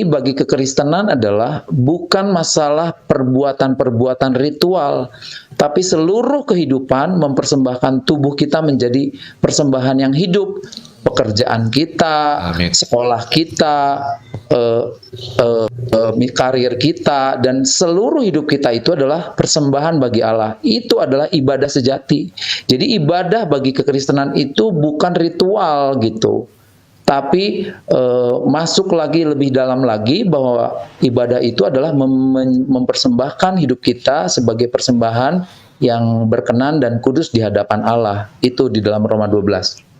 bagi kekristenan adalah bukan masalah perbuatan-perbuatan ritual, tapi seluruh kehidupan mempersembahkan tubuh kita menjadi persembahan yang hidup. Pekerjaan kita, Amin. sekolah kita, karir kita, dan seluruh hidup kita itu adalah persembahan bagi Allah. Itu adalah ibadah sejati. Jadi ibadah bagi kekristenan itu bukan ritual gitu. Tapi masuk lagi lebih dalam lagi bahwa ibadah itu adalah mempersembahkan hidup kita sebagai persembahan yang berkenan dan kudus di hadapan Allah. Itu di dalam Roma 12.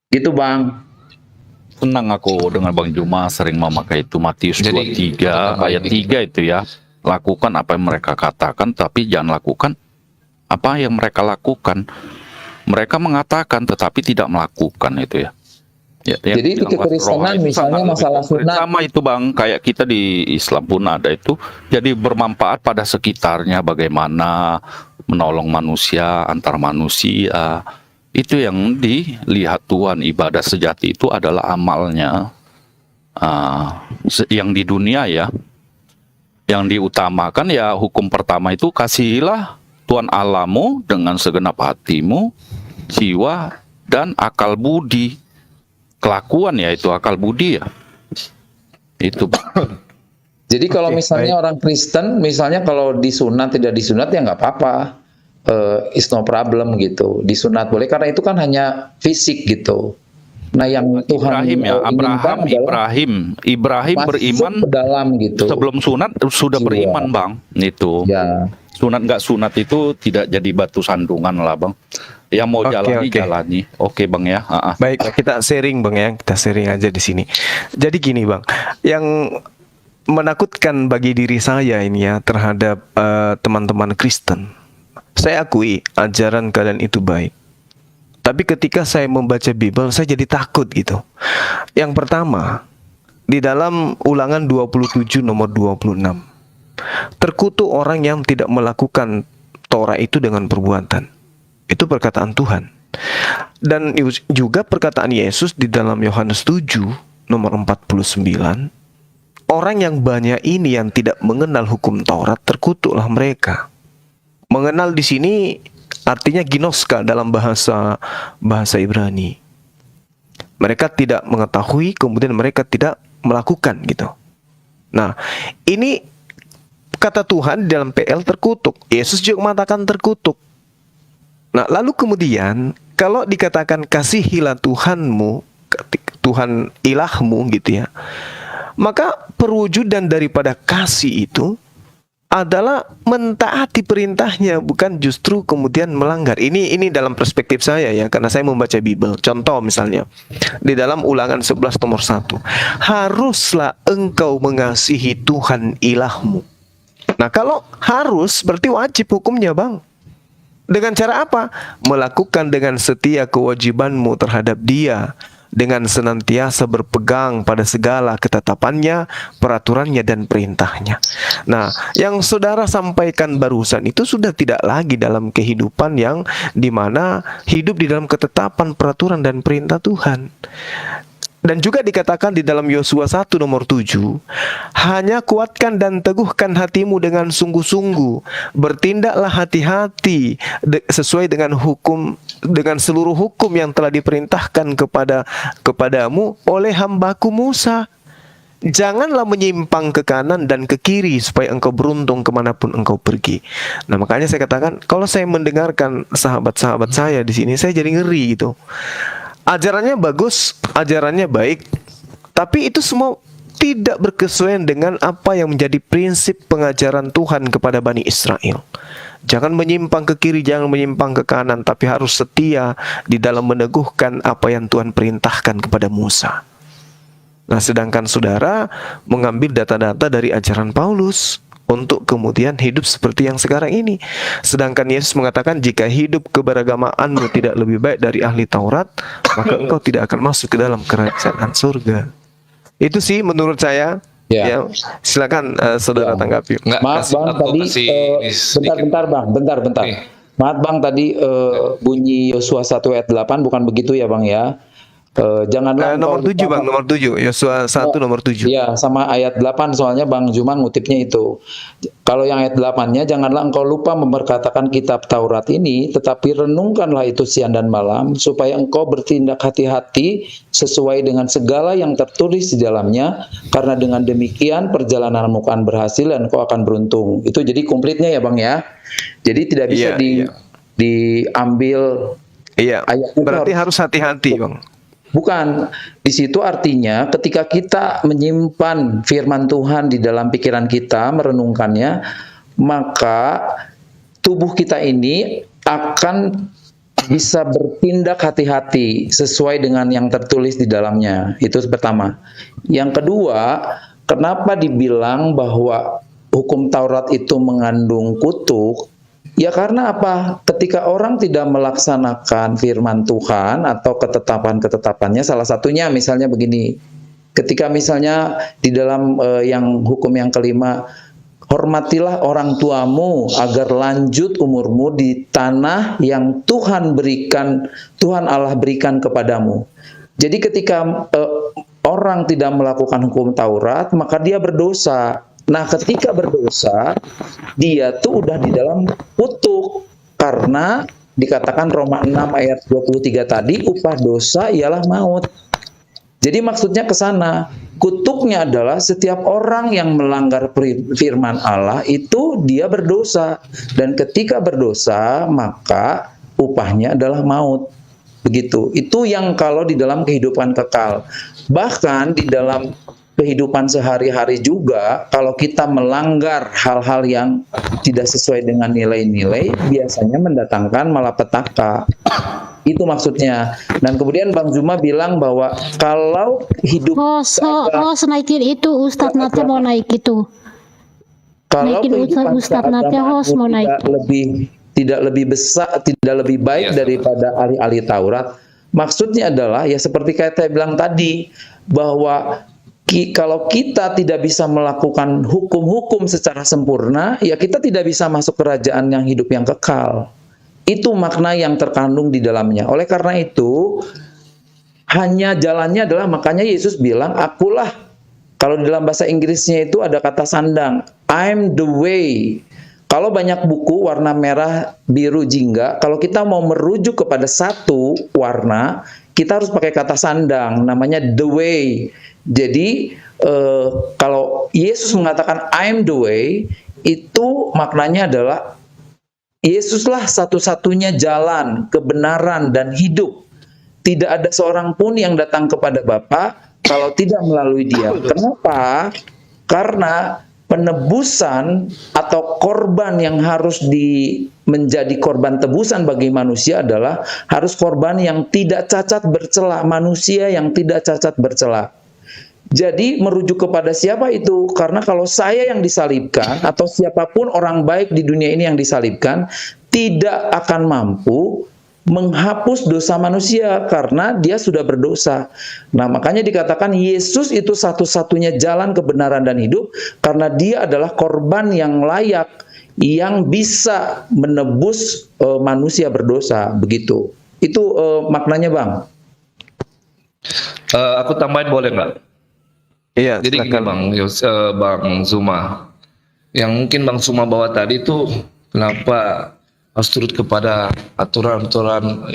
Gitu Bang. Senang aku dengan Bang Juma sering memakai itu Matius 23 ayat 3 itu ya. Lakukan apa yang mereka katakan, tapi jangan lakukan apa yang mereka lakukan. Mereka mengatakan tetapi tidak melakukan itu ya. Jadi di kekristenan misalnya masalah sunat sama itu Bang, kayak kita di Islam pun ada itu. Jadi bermanfaat pada sekitarnya, bagaimana menolong manusia, antar manusia. Itu yang dilihat Tuhan. Ibadah sejati itu adalah amalnya yang di dunia ya. Yang diutamakan ya hukum pertama itu, kasihilah Tuhan Allahmu dengan segenap hatimu, jiwa, dan akal budi. Kelakuan ya itu akal budi ya. Itu. Jadi kalau misalnya orang Kristen, misalnya kalau disunat tidak disunat ya nggak apa-apa, it's no problem gitu. Disunat boleh karena itu kan hanya fisik gitu. Nah yang Tuhan Ibrahim ya, Ibrahim beriman ke dalam gitu. Sebelum sunat sudah beriman Bang. Itu. Ya. Sunat nggak sunat itu tidak jadi batu sandungan lah Bang. Ya mau jalani. Oke Bang ya. Baik, kita sharing Bang ya. Kita sharing aja di sini. Jadi gini Bang, yang menakutkan bagi diri saya ini ya terhadap teman-teman Kristen. Saya akui ajaran kalian itu baik. Tapi ketika saya membaca Bible, saya jadi takut gitu. Yang pertama, di dalam Ulangan 27 nomor 26. Terkutuk orang yang tidak melakukan Torah itu dengan perbuatan. Itu perkataan Tuhan. Dan juga perkataan Yesus di dalam Yohanes 7 nomor 49. Orang yang banyak ini yang tidak mengenal hukum Taurat, terkutuklah mereka. Mengenal di sini artinya ginoska dalam bahasa Ibrani. Mereka tidak mengetahui, kemudian mereka tidak melakukan gitu. Nah, ini kata Tuhan dalam PL terkutuk. Yesus juga mengatakan terkutuk. Nah, lalu kemudian kalau dikatakan kasihilah Tuhanmu, Tuhan ilahmu gitu ya, maka perwujudan daripada kasih itu adalah mentaati perintahnya, bukan justru kemudian melanggar. Ini dalam perspektif saya ya, karena saya membaca Bible. Contoh misalnya di dalam Ulangan 11 nomor 1, haruslah engkau mengasihi Tuhan ilahmu. Nah, kalau harus berarti wajib hukumnya Bang. Dengan cara apa? Melakukan dengan setia kewajibanmu terhadap Dia, dengan senantiasa berpegang pada segala ketetapannya, peraturannya, dan perintahnya. Nah, yang saudara sampaikan barusan itu sudah tidak lagi dalam kehidupan yang dimana hidup di dalam ketetapan, peraturan, dan perintah Tuhan. Dan juga dikatakan di dalam Yosua 1 nomor 7, hanya kuatkan dan teguhkan hatimu dengan sungguh-sungguh, bertindaklah hati-hati sesuai dengan hukum, dengan seluruh hukum yang telah diperintahkan kepadamu oleh hambaku Musa. Janganlah menyimpang ke kanan dan ke kiri supaya engkau beruntung kemanapun engkau pergi. Nah, makanya saya katakan, kalau saya mendengarkan sahabat-sahabat saya di sini, saya jadi ngeri gitu. Ajarannya bagus, ajarannya baik, tapi itu semua tidak berkesesuaian dengan apa yang menjadi prinsip pengajaran Tuhan kepada Bani Israel. Jangan menyimpang ke kiri, jangan menyimpang ke kanan, tapi harus setia di dalam meneguhkan apa yang Tuhan perintahkan kepada Musa. Nah, sedangkan saudara mengambil data-data dari ajaran Paulus untuk kemudian hidup seperti yang sekarang ini. Sedangkan Yesus mengatakan, jika hidup keberagamaanmu tidak lebih baik dari ahli Taurat, maka engkau tidak akan masuk ke dalam kerajaan surga. Itu sih menurut saya. Ya, silakan saudara tanggapi. Maaf Bang, tadi bentar. Maaf Bang, tadi bunyi Yosua 1 ayat 8 bukan begitu ya Bang ya. Janganlah Nomor engkau 7 lupa Bang, nomor 7. Yosua 1 nomor 7. Ya, sama ayat 8 soalnya Bang Zuma ngutipnya itu. Kalau yang ayat 8-nya, janganlah engkau lupa memperkatakan kitab Taurat ini, tetapi renungkanlah itu siang dan malam, supaya engkau bertindak hati-hati sesuai dengan segala yang tertulis di dalamnya, karena dengan demikian perjalananmu akan berhasil dan engkau akan beruntung. Itu jadi komplitnya ya Bang ya. Jadi tidak bisa diambil Iya. ayatnya itu Berarti harus hati-hati Bang. Bukan, di situ artinya ketika kita menyimpan firman Tuhan di dalam pikiran kita, merenungkannya, maka tubuh kita ini akan bisa bertindak hati-hati sesuai dengan yang tertulis di dalamnya. Itu pertama. Yang kedua, kenapa dibilang bahwa hukum Taurat itu mengandung kutuk? Ya karena apa? Ketika orang tidak melaksanakan firman Tuhan atau ketetapan-ketetapannya, salah satunya misalnya begini, ketika misalnya di dalam yang hukum yang kelima, hormatilah orang tuamu agar lanjut umurmu di tanah yang Tuhan berikan, Tuhan Allah berikan kepadamu. Jadi ketika orang tidak melakukan hukum Taurat, maka dia berdosa. Nah, ketika berdosa, dia tuh udah di dalam kutuk. Karena dikatakan Roma 6 ayat 23 tadi, upah dosa ialah maut. Jadi maksudnya ke sana. Kutuknya adalah setiap orang yang melanggar firman Allah itu dia berdosa. Dan ketika berdosa, maka upahnya adalah maut. Begitu. Itu yang kalau di dalam kehidupan kekal. Bahkan di dalam kehidupan sehari-hari juga, kalau kita melanggar hal-hal yang tidak sesuai dengan nilai-nilai, biasanya mendatangkan malapetaka. Itu maksudnya. Dan kemudian Bang Zuma bilang bahwa kalau hidup naikin itu Ustadz Natya mau naik itu. Kalau naikin kehidupan Ustadz Natya host mau naik. tidak lebih besar, tidak lebih baik daripada ahli-ahli Taurat. Maksudnya adalah ya seperti kayak saya bilang tadi, bahwa kalau kita tidak bisa melakukan hukum-hukum secara sempurna, ya kita tidak bisa masuk kerajaan yang hidup yang kekal. Itu makna yang terkandung di dalamnya. Oleh karena itu, hanya jalannya adalah, makanya Yesus bilang, akulah. Kalau di dalam bahasa Inggrisnya itu ada kata sandang, I'm the way. Kalau banyak buku warna merah, biru, jingga, kalau kita mau merujuk kepada satu warna, kita harus pakai kata sandang, namanya the way. Jadi kalau Yesus mengatakan I'm the way, itu maknanya adalah Yesuslah satu-satunya jalan, kebenaran, dan hidup. Tidak ada seorang pun yang datang kepada Bapa kalau tidak melalui Dia. Kenapa? Karena penebusan atau korban yang harus menjadi korban tebusan bagi manusia adalah harus korban yang tidak cacat bercela, manusia yang tidak cacat bercela. Jadi merujuk kepada siapa itu? Karena kalau saya yang disalibkan atau siapapun orang baik di dunia ini yang disalibkan tidak akan mampu menghapus dosa manusia karena dia sudah berdosa. Nah, makanya dikatakan Yesus itu satu-satunya jalan kebenaran dan hidup karena dia adalah korban yang layak yang bisa menebus manusia berdosa, begitu. Itu maknanya, Bang. Aku tambahin boleh nggak? Iya, Jadi gini Bang Zuma, yang mungkin Bang Zuma bawa tadi itu kenapa harus turut kepada aturan-aturan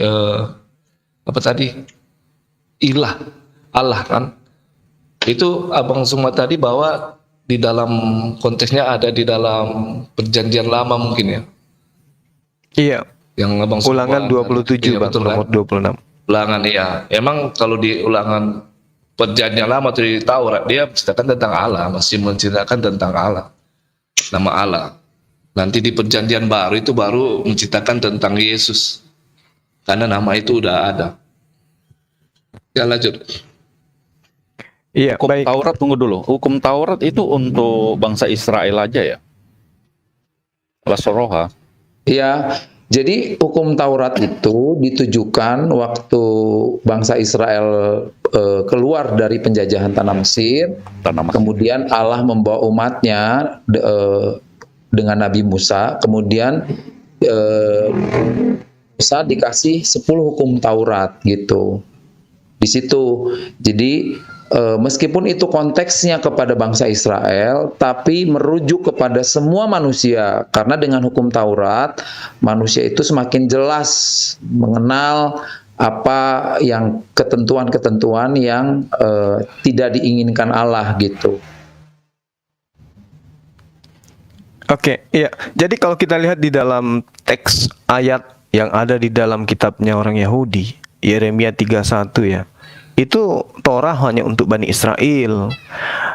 apa tadi Allah kan? Itu Abang Zuma tadi bawa di dalam konteksnya ada di dalam perjanjian lama mungkin ya? Iya. Yang Abang Zuma Ulangan 27 iya, Bang, betul, nomor 26. Ulangan iya. Emang kalau di ulangan perjanjian lama atau di Taurat dia menceritakan tentang Allah, masih menceritakan tentang Allah, nama Allah. Nanti di perjanjian baru itu baru menceritakan tentang Yesus, karena nama itu udah ada. Ya lanjut. Iya, Hukum baik. Taurat, tunggu dulu. Hukum Taurat itu untuk bangsa Israel aja ya? Lasoroha. Ya, jadi hukum Taurat itu ditujukan waktu bangsa Israel keluar dari penjajahan tanah Mesir. Kemudian Allah membawa umatnya dengan Nabi Musa. Kemudian Musa dikasih 10 hukum Taurat gitu. di situ. Jadi meskipun itu konteksnya kepada bangsa Israel, tapi merujuk kepada semua manusia, karena dengan hukum Taurat manusia itu semakin jelas mengenal apa yang ketentuan-ketentuan yang tidak diinginkan Allah gitu. Oke, iya. Jadi kalau kita lihat di dalam teks ayat yang ada di dalam kitabnya orang Yahudi, Yeremia 31 ya, itu Torah hanya untuk Bani Israel.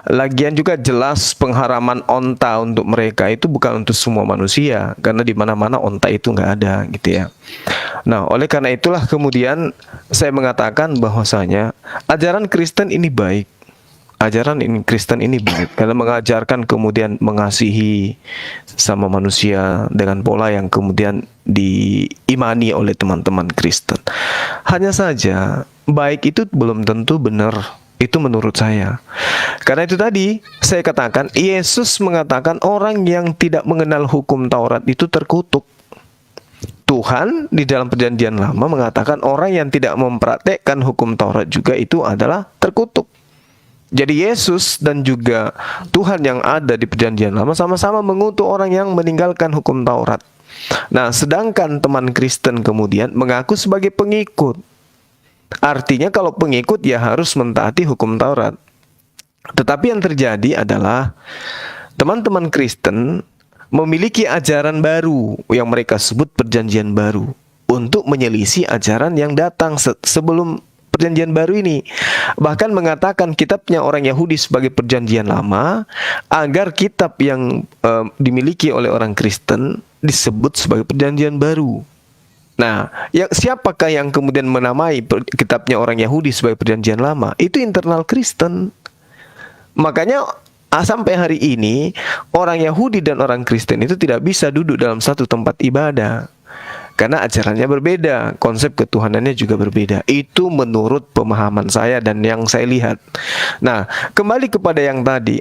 Lagian juga jelas pengharaman onta untuk mereka itu bukan untuk semua manusia, karena di mana-mana onta itu nggak ada gitu ya. Nah, oleh karena itulah kemudian saya mengatakan bahwasanya ajaran Kristen ini baik. Ajaran ini Kristen ini baik karena mengajarkan kemudian mengasihi sama manusia dengan pola yang kemudian diimani oleh teman-teman Kristen. Hanya saja baik itu belum tentu benar. Itu menurut saya. Karena itu tadi saya katakan Yesus mengatakan orang yang tidak mengenal hukum Taurat itu terkutuk. Tuhan di dalam Perjanjian Lama mengatakan orang yang tidak mempraktekkan hukum Taurat juga itu adalah terkutuk. Jadi Yesus dan juga Tuhan yang ada di Perjanjian Lama sama-sama mengutuk orang yang meninggalkan hukum Taurat. Nah, sedangkan teman Kristen kemudian mengaku sebagai pengikut. Artinya kalau pengikut ya harus mentaati hukum Taurat. Tetapi yang terjadi adalah teman-teman Kristen memiliki ajaran baru yang mereka sebut Perjanjian Baru untuk menyelisih ajaran yang datang sebelum Perjanjian Baru ini. Bahkan mengatakan kitabnya orang Yahudi sebagai Perjanjian Lama agar kitab yang dimiliki oleh orang Kristen disebut sebagai Perjanjian Baru. Nah, siapakah yang kemudian menamai kitabnya orang Yahudi sebagai Perjanjian Lama? Itu internal Kristen. Makanya sampai hari ini orang Yahudi dan orang Kristen itu tidak bisa duduk dalam satu tempat ibadah. Karena ajarannya berbeda, konsep ketuhanannya juga berbeda. Itu menurut pemahaman saya dan yang saya lihat. Nah, kembali kepada yang tadi.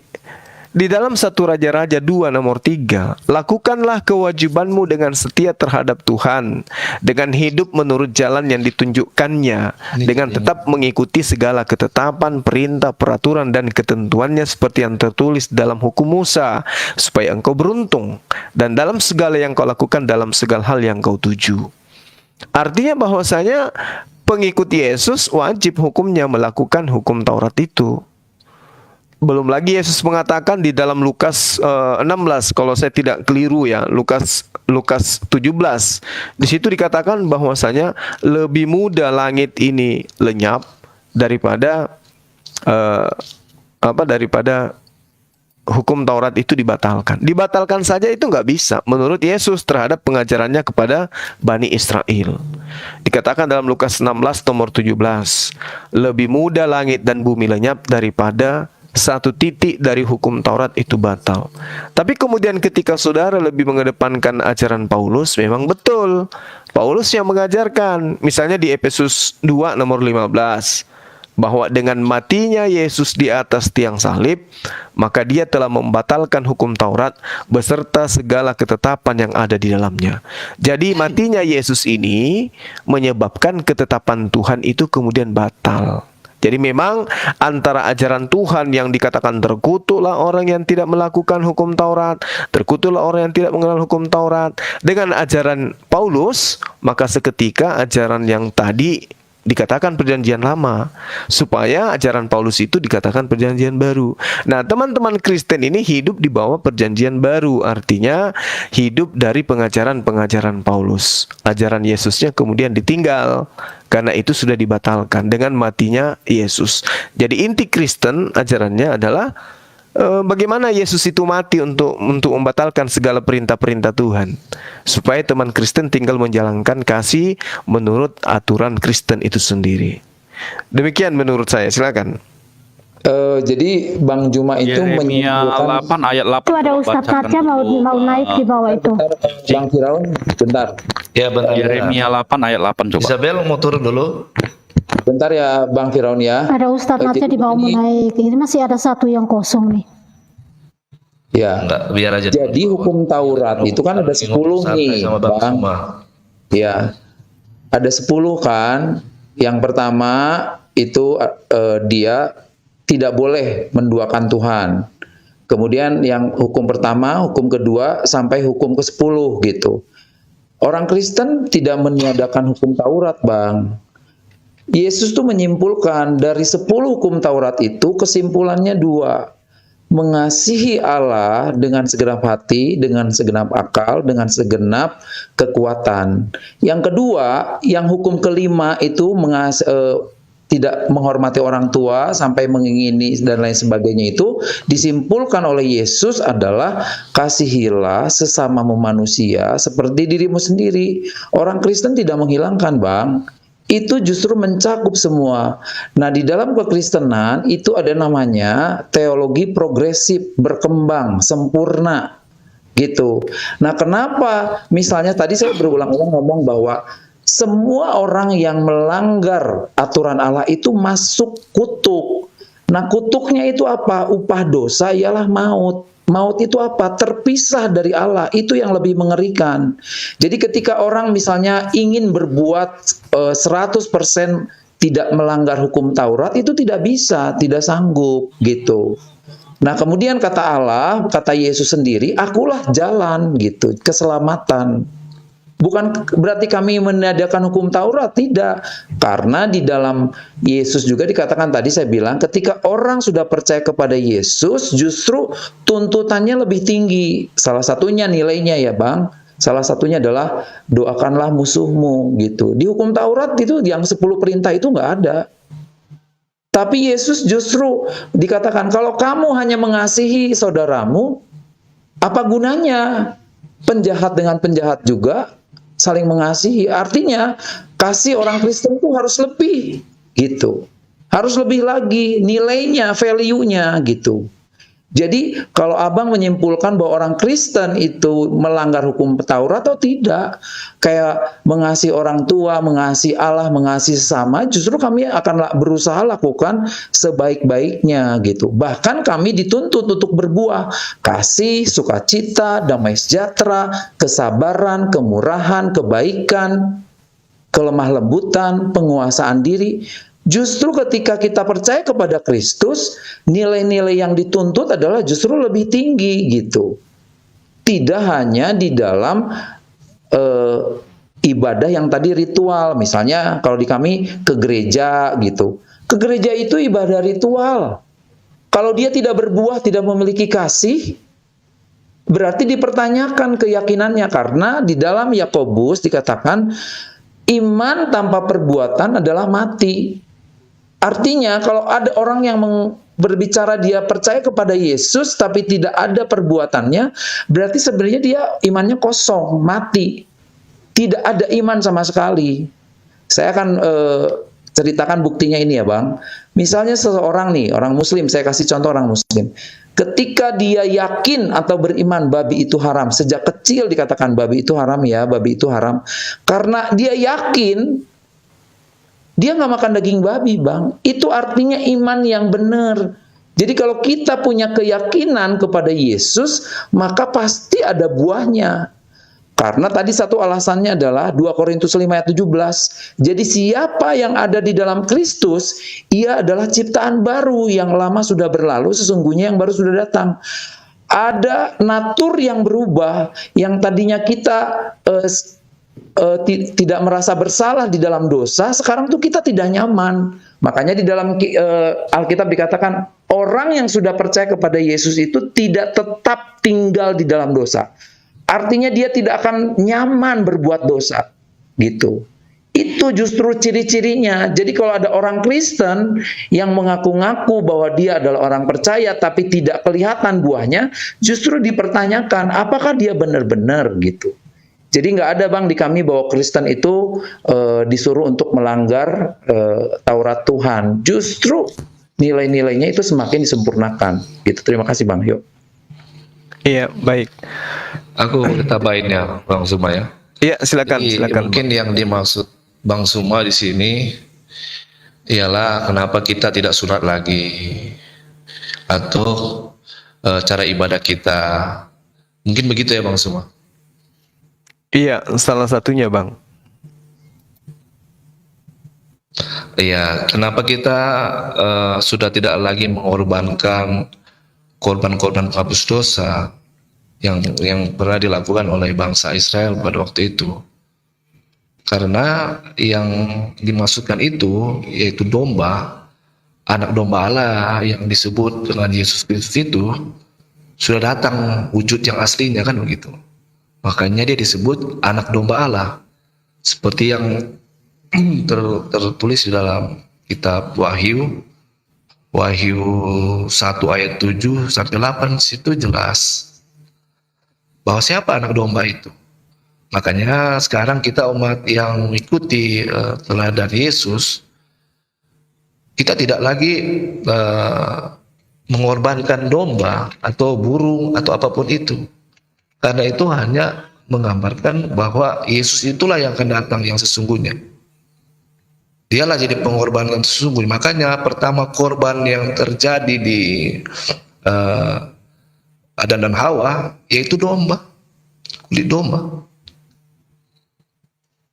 Di dalam 1 Raja-Raja 2 nomor 3, lakukanlah kewajibanmu dengan setia terhadap Tuhan, dengan hidup menurut jalan yang ditunjukkannya, dengan tetap mengikuti segala ketetapan, perintah, peraturan, dan ketentuannya seperti yang tertulis dalam hukum Musa, supaya engkau beruntung, dan dalam segala yang kau lakukan dalam segala hal yang kau tuju. Artinya bahwasanya pengikut Yesus wajib hukumnya melakukan hukum Taurat itu. Belum lagi Yesus mengatakan di dalam Lukas 16, kalau saya tidak keliru ya, Lukas 17. Di situ dikatakan bahwasanya lebih mudah langit ini lenyap daripada daripada hukum Taurat itu dibatalkan. Dibatalkan saja itu nggak bisa menurut Yesus terhadap pengajarannya kepada Bani Israel. Dikatakan dalam Lukas 16 nomor 17, lebih mudah langit dan bumi lenyap daripada satu titik dari hukum Taurat itu batal. Tapi kemudian ketika saudara lebih mengedepankan ajaran Paulus, memang betul Paulus yang mengajarkan, misalnya di Efesus 2 nomor 15, bahwa dengan matinya Yesus di atas tiang salib, maka dia telah membatalkan hukum Taurat beserta segala ketetapan yang ada di dalamnya. Jadi matinya Yesus ini menyebabkan ketetapan Tuhan itu kemudian batal. Jadi memang antara ajaran Tuhan yang dikatakan terkutuklah orang yang tidak melakukan hukum Taurat, terkutuklah orang yang tidak mengenal hukum Taurat, dengan ajaran Paulus, maka seketika ajaran yang tadi dikatakan Perjanjian Lama, supaya ajaran Paulus itu dikatakan Perjanjian Baru. Nah, teman-teman Kristen ini hidup di bawah Perjanjian Baru, artinya hidup dari pengajaran-pengajaran Paulus. Ajaran Yesusnya kemudian ditinggal karena itu sudah dibatalkan dengan matinya Yesus. Jadi inti Kristen ajarannya adalah bagaimana Yesus itu mati untuk membatalkan segala perintah-perintah Tuhan, supaya teman Kristen tinggal menjalankan kasih menurut aturan Kristen itu sendiri. Demikian menurut saya. Silakan. Jadi Bang Juma itu Yeremia 8 ayat 8. Itu ada Ustadz Natya mau naik di bawah itu. Bang Firaun, bentar. Ya benar. Yeremia 8 ayat 8 coba. Isabel mau turun dulu. Bentar ya Bang Firaun ya. Ada Ustadz Natya di bawah mau naik. Ini masih ada satu yang kosong nih. Ya. Enggak, biar aja. Jadi hukum Taurat itu kan ada 10 nih, Bang. Ya. Ada 10 kan. Yang pertama itu dia tidak boleh menduakan Tuhan. Kemudian yang hukum pertama, hukum kedua, sampai hukum ke-10 gitu. Orang Kristen tidak meniadakan hukum Taurat, Bang. Yesus tuh menyimpulkan dari 10 hukum Taurat itu kesimpulannya 2. Mengasihi Allah dengan segenap hati, dengan segenap akal, dengan segenap kekuatan. Yang kedua, yang hukum kelima itu tidak menghormati orang tua sampai mengingini dan lain sebagainya, itu disimpulkan oleh Yesus adalah kasihilah sesama manusia seperti dirimu sendiri. Orang Kristen tidak menghilangkan, Bang. Itu justru mencakup semua. Nah, di dalam kekristenan itu ada namanya teologi progresif, berkembang, sempurna, gitu. Nah, kenapa? Misalnya tadi saya berulang-ulang ngomong bahwa semua orang yang melanggar aturan Allah itu masuk kutuk. Nah, kutuknya itu apa? Upah dosa ialah maut. Maut itu apa? Terpisah dari Allah. Itu yang lebih mengerikan. Jadi ketika orang misalnya ingin berbuat 100% tidak melanggar hukum Taurat, itu tidak bisa, tidak sanggup gitu. Nah, kemudian kata Allah, kata Yesus sendiri, akulah jalan gitu, keselamatan. Bukan berarti kami meniadakan hukum Taurat, tidak. Karena di dalam Yesus juga dikatakan tadi saya bilang, ketika orang sudah percaya kepada Yesus, justru tuntutannya lebih tinggi. Salah satunya nilainya ya, Bang. Salah satunya adalah doakanlah musuhmu gitu. Di hukum Taurat itu yang 10 perintah itu nggak ada. Tapi Yesus justru dikatakan, kalau kamu hanya mengasihi saudaramu, apa gunanya? Penjahat dengan penjahat juga saling mengasihi. Artinya kasih orang Kristen itu harus lebih gitu. Harus lebih lagi nilainya, value-nya gitu. Jadi kalau Abang menyimpulkan bahwa orang Kristen itu melanggar hukum Taurat atau tidak, kayak mengasihi orang tua, mengasihi Allah, mengasihi sesama, justru kami akan berusaha lakukan sebaik-baiknya gitu. Bahkan kami dituntut untuk berbuah kasih, sukacita, damai sejahtera, kesabaran, kemurahan, kebaikan, kelemah lembutan, penguasaan diri. Justru ketika kita percaya kepada Kristus, nilai-nilai yang dituntut adalah justru lebih tinggi gitu. Tidak hanya di dalam ibadah yang tadi ritual. Misalnya kalau di kami ke gereja gitu. Ke gereja itu ibadah ritual. Kalau dia tidak berbuah, tidak memiliki kasih, berarti dipertanyakan keyakinannya. Karena di dalam Yakobus dikatakan iman tanpa perbuatan adalah mati. Artinya kalau ada orang yang berbicara dia percaya kepada Yesus tapi tidak ada perbuatannya, berarti sebenarnya dia imannya kosong, mati. Tidak ada iman sama sekali. Saya akan ceritakan buktinya ini ya, Bang. Misalnya seseorang nih, orang muslim, saya kasih contoh orang muslim. Ketika dia yakin atau beriman babi itu haram, sejak kecil dikatakan babi itu haram ya, babi itu haram. Karena dia yakin, dia nggak makan daging babi, Bang. Itu artinya iman yang benar. Jadi kalau kita punya keyakinan kepada Yesus, maka pasti ada buahnya. Karena tadi satu alasannya adalah 2 Korintus 5 ayat 17. Jadi siapa yang ada di dalam Kristus, ia adalah ciptaan baru, yang lama sudah berlalu, sesungguhnya yang baru sudah datang. Ada natur yang berubah, yang tadinya kita tidak merasa bersalah di dalam dosa, sekarang tuh kita tidak nyaman. Makanya di dalam Alkitab dikatakan orang yang sudah percaya kepada Yesus itu tidak tetap tinggal di dalam dosa. Artinya dia tidak akan nyaman berbuat dosa gitu. Itu justru ciri-cirinya. Jadi kalau ada orang Kristen yang mengaku-ngaku bahwa dia adalah orang percaya tapi tidak kelihatan buahnya, justru dipertanyakan apakah dia benar-benar gitu. Jadi nggak ada, Bang, di kami bahwa Kristen itu disuruh untuk melanggar Taurat Tuhan. Justru nilai-nilainya itu semakin disempurnakan. Gitu. Terima kasih, Bang. Yuk. Iya, baik. Aku tambahin ya, Bang Suma ya. Iya, silakan, Jadi, silakan. mungkin yang dimaksud Bang Suma di sini ialah kenapa kita tidak sunat lagi, atau cara ibadah kita. Mungkin begitu ya, Bang Suma. Iya, salah satunya, Bang. Ya, kenapa kita sudah tidak lagi mengorbankan korban-korban penghapus dosa yang pernah dilakukan oleh bangsa Israel pada waktu itu? Karena yang dimaksudkan itu yaitu domba, anak domba Allah yang disebut dengan Yesus Kristus itu sudah datang wujud yang aslinya, kan begitu. Makanya dia disebut anak domba Allah. Seperti yang tertulis di dalam kitab Wahyu 1 ayat 7 sampai 8, situ jelas bahwa siapa anak domba itu. Makanya sekarang kita umat yang mengikuti teladan Yesus, kita tidak lagi mengorbankan domba atau burung atau apapun itu, karena itu hanya menggambarkan bahwa Yesus itulah yang akan datang yang sesungguhnya. Dialah jadi pengorbanan sesungguhnya. Makanya pertama korban yang terjadi di Adam dan Hawa yaitu domba, kulit domba.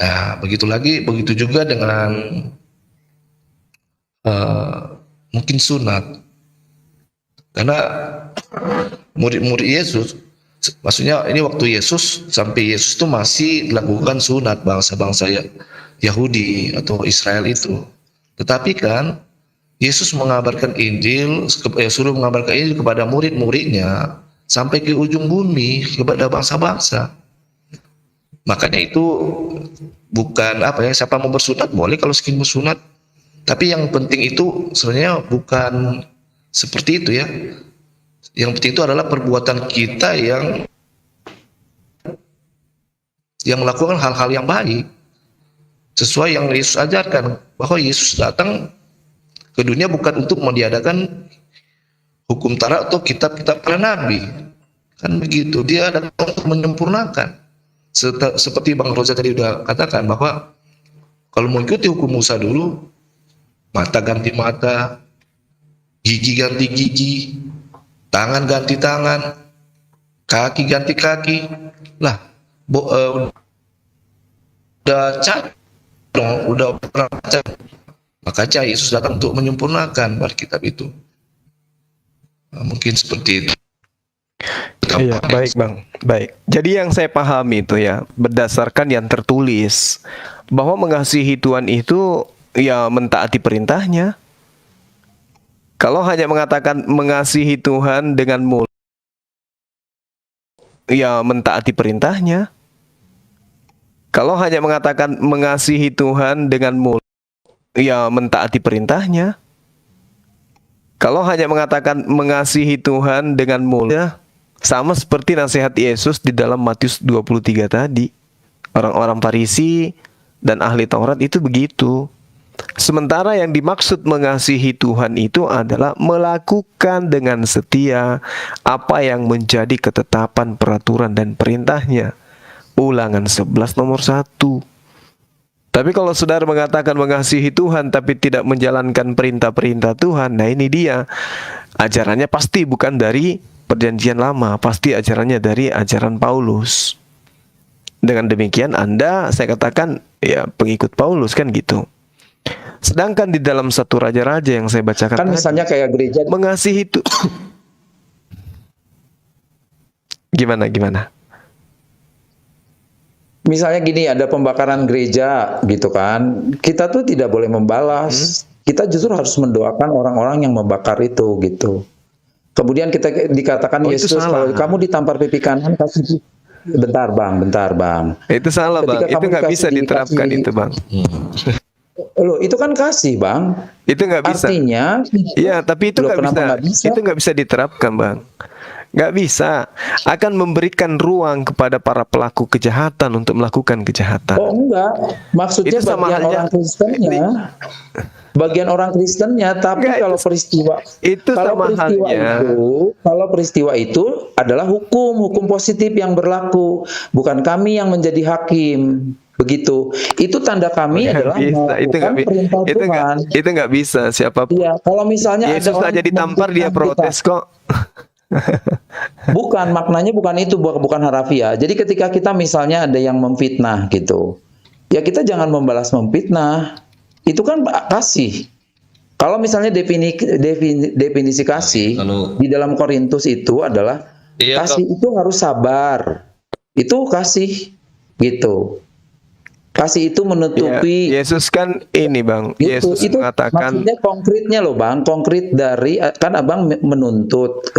Nah, begitu juga dengan mungkin sunat. Karena murid-murid Yesus, maksudnya ini waktu Yesus, sampai Yesus itu masih dilakukan sunat bangsa-bangsa Yahudi atau Israel itu. Tetapi kan Yesus mengabarkan Injil, suruh mengabarkan Injil kepada murid-muridnya sampai ke ujung bumi kepada bangsa-bangsa. Makanya itu bukan siapa mau bersunat boleh kalau ingin bersunat. Tapi yang penting itu sebenarnya bukan seperti itu ya. Yang penting itu adalah perbuatan kita yang melakukan hal-hal yang baik sesuai yang Yesus ajarkan, bahwa Yesus datang ke dunia bukan untuk meniadakan hukum Taurat atau kitab-kitab para nabi, kan begitu. Dia datang untuk menyempurnakan. Seperti Bang Roza tadi udah katakan, bahwa kalau mengikuti hukum Musa dulu, mata ganti mata, gigi ganti gigi, tangan ganti tangan, kaki ganti kaki, lah udah pernah baca. Makanya Yesus datang untuk menyempurnakan Alkitab itu. Mungkin seperti itu. Iya, baik Bang. Baik. Jadi yang saya pahami itu ya, berdasarkan yang tertulis, bahwa mengasihi Tuhan itu ya mentaati perintahnya. Kalau hanya mengatakan mengasihi Tuhan dengan mulut, ya mentaati perintahnya. Kalau hanya mengatakan mengasihi Tuhan dengan mulut, ya mentaati perintahnya. Kalau hanya mengatakan mengasihi Tuhan dengan mulut, ya, sama seperti nasihat Yesus di dalam Matius 23 tadi. Orang-orang Farisi dan ahli Taurat itu begitu. Sementara yang dimaksud mengasihi Tuhan itu adalah melakukan dengan setia apa yang menjadi ketetapan, peraturan, dan perintahnya. Ulangan 11 nomor 1. Tapi kalau saudara mengatakan mengasihi Tuhan tapi tidak menjalankan perintah-perintah Tuhan, nah ini dia. Ajarannya pasti bukan dari Perjanjian Lama, pasti ajarannya dari ajaran Paulus. Dengan demikian saya katakan ya pengikut Paulus, kan gitu. Sedangkan di dalam 1 Raja-Raja yang saya bacakan Kan misalnya kayak gereja mengasihi itu gimana? Misalnya gini, ada pembakaran gereja gitu kan, kita tuh tidak boleh membalas. Kita justru harus mendoakan orang-orang yang membakar itu gitu. Kemudian kita dikatakan Yesus, kalau kamu ditampar pipi kanan kasih. Bentar bang. Itu salah Bang, itu nggak bisa diterapkan itu Bang. Loh, itu kan kasih Bang. Itu nggak bisa. Artinya, iya, tapi itu nggak bisa. Itu nggak bisa diterapkan Bang. Nggak bisa. Akan memberikan ruang kepada para pelaku kejahatan untuk melakukan kejahatan. Oh enggak, maksudnya itu sama bagian orang Kristennya. Bagian orang Kristennya, tapi enggak, kalau peristiwa kalau peristiwa itu adalah hukum positif yang berlaku, bukan kami yang menjadi hakim. Begitu. Itu tanda kami adalah melakukan perintah Tuhan. Itu nggak bisa siapapun. Iya, kalau misalnya Yesus ada aja ditampar dia protes kok. Bukan, maknanya bukan itu, bukan harafiah. Jadi ketika kita misalnya ada yang memfitnah gitu, ya kita jangan membalas memfitnah. itu kan kasih. Kalau misalnya definisi kasih Kalau- di dalam Korintus itu adalah Iya, kasih itu harus sabar. Itu kasih gitu. Kasih itu Ya, menutupi Yesus kan ini Bang, Yesus itu mengatakan maksudnya konkretnya loh Bang, konkret dari kan Abang menuntut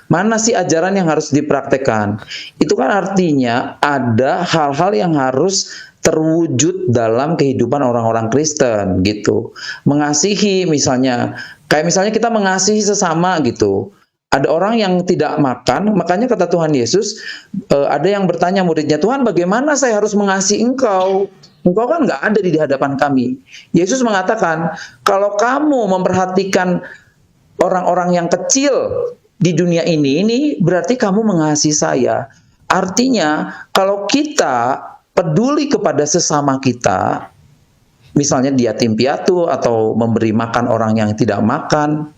mana sih ajaran yang harus dipraktekkan. Itu kan artinya ada hal-hal yang harus terwujud dalam kehidupan orang-orang Kristen gitu. Mengasihi misalnya, kayak misalnya kita mengasihi sesama gitu. Ada orang yang tidak makan, makanya kata Tuhan Yesus, ada yang bertanya muridnya, Tuhan bagaimana saya harus mengasihi engkau? Engkau kan nggak ada di hadapan kami. Yesus mengatakan, kalau kamu memperhatikan orang-orang yang kecil di dunia ini berarti kamu mengasihi saya. Artinya, kalau kita peduli kepada sesama kita, misalnya di yatim piatu atau memberi makan orang yang tidak makan,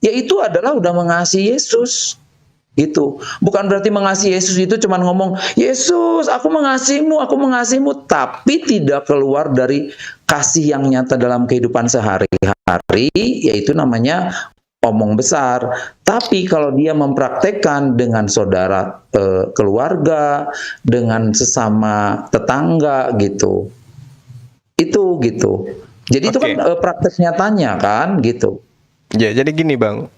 ya itu adalah udah mengasihi Yesus. Gitu. Bukan berarti mengasihi Yesus itu cuma ngomong, Yesus, aku mengasihimu, tapi tidak keluar dari kasih yang nyata dalam kehidupan sehari-hari, yaitu namanya omong besar. Tapi kalau dia mempraktekkan dengan saudara keluarga, dengan sesama tetangga gitu. Itu gitu. Jadi itu kan praktek nyatanya kan gitu. ya jadi gini Bang.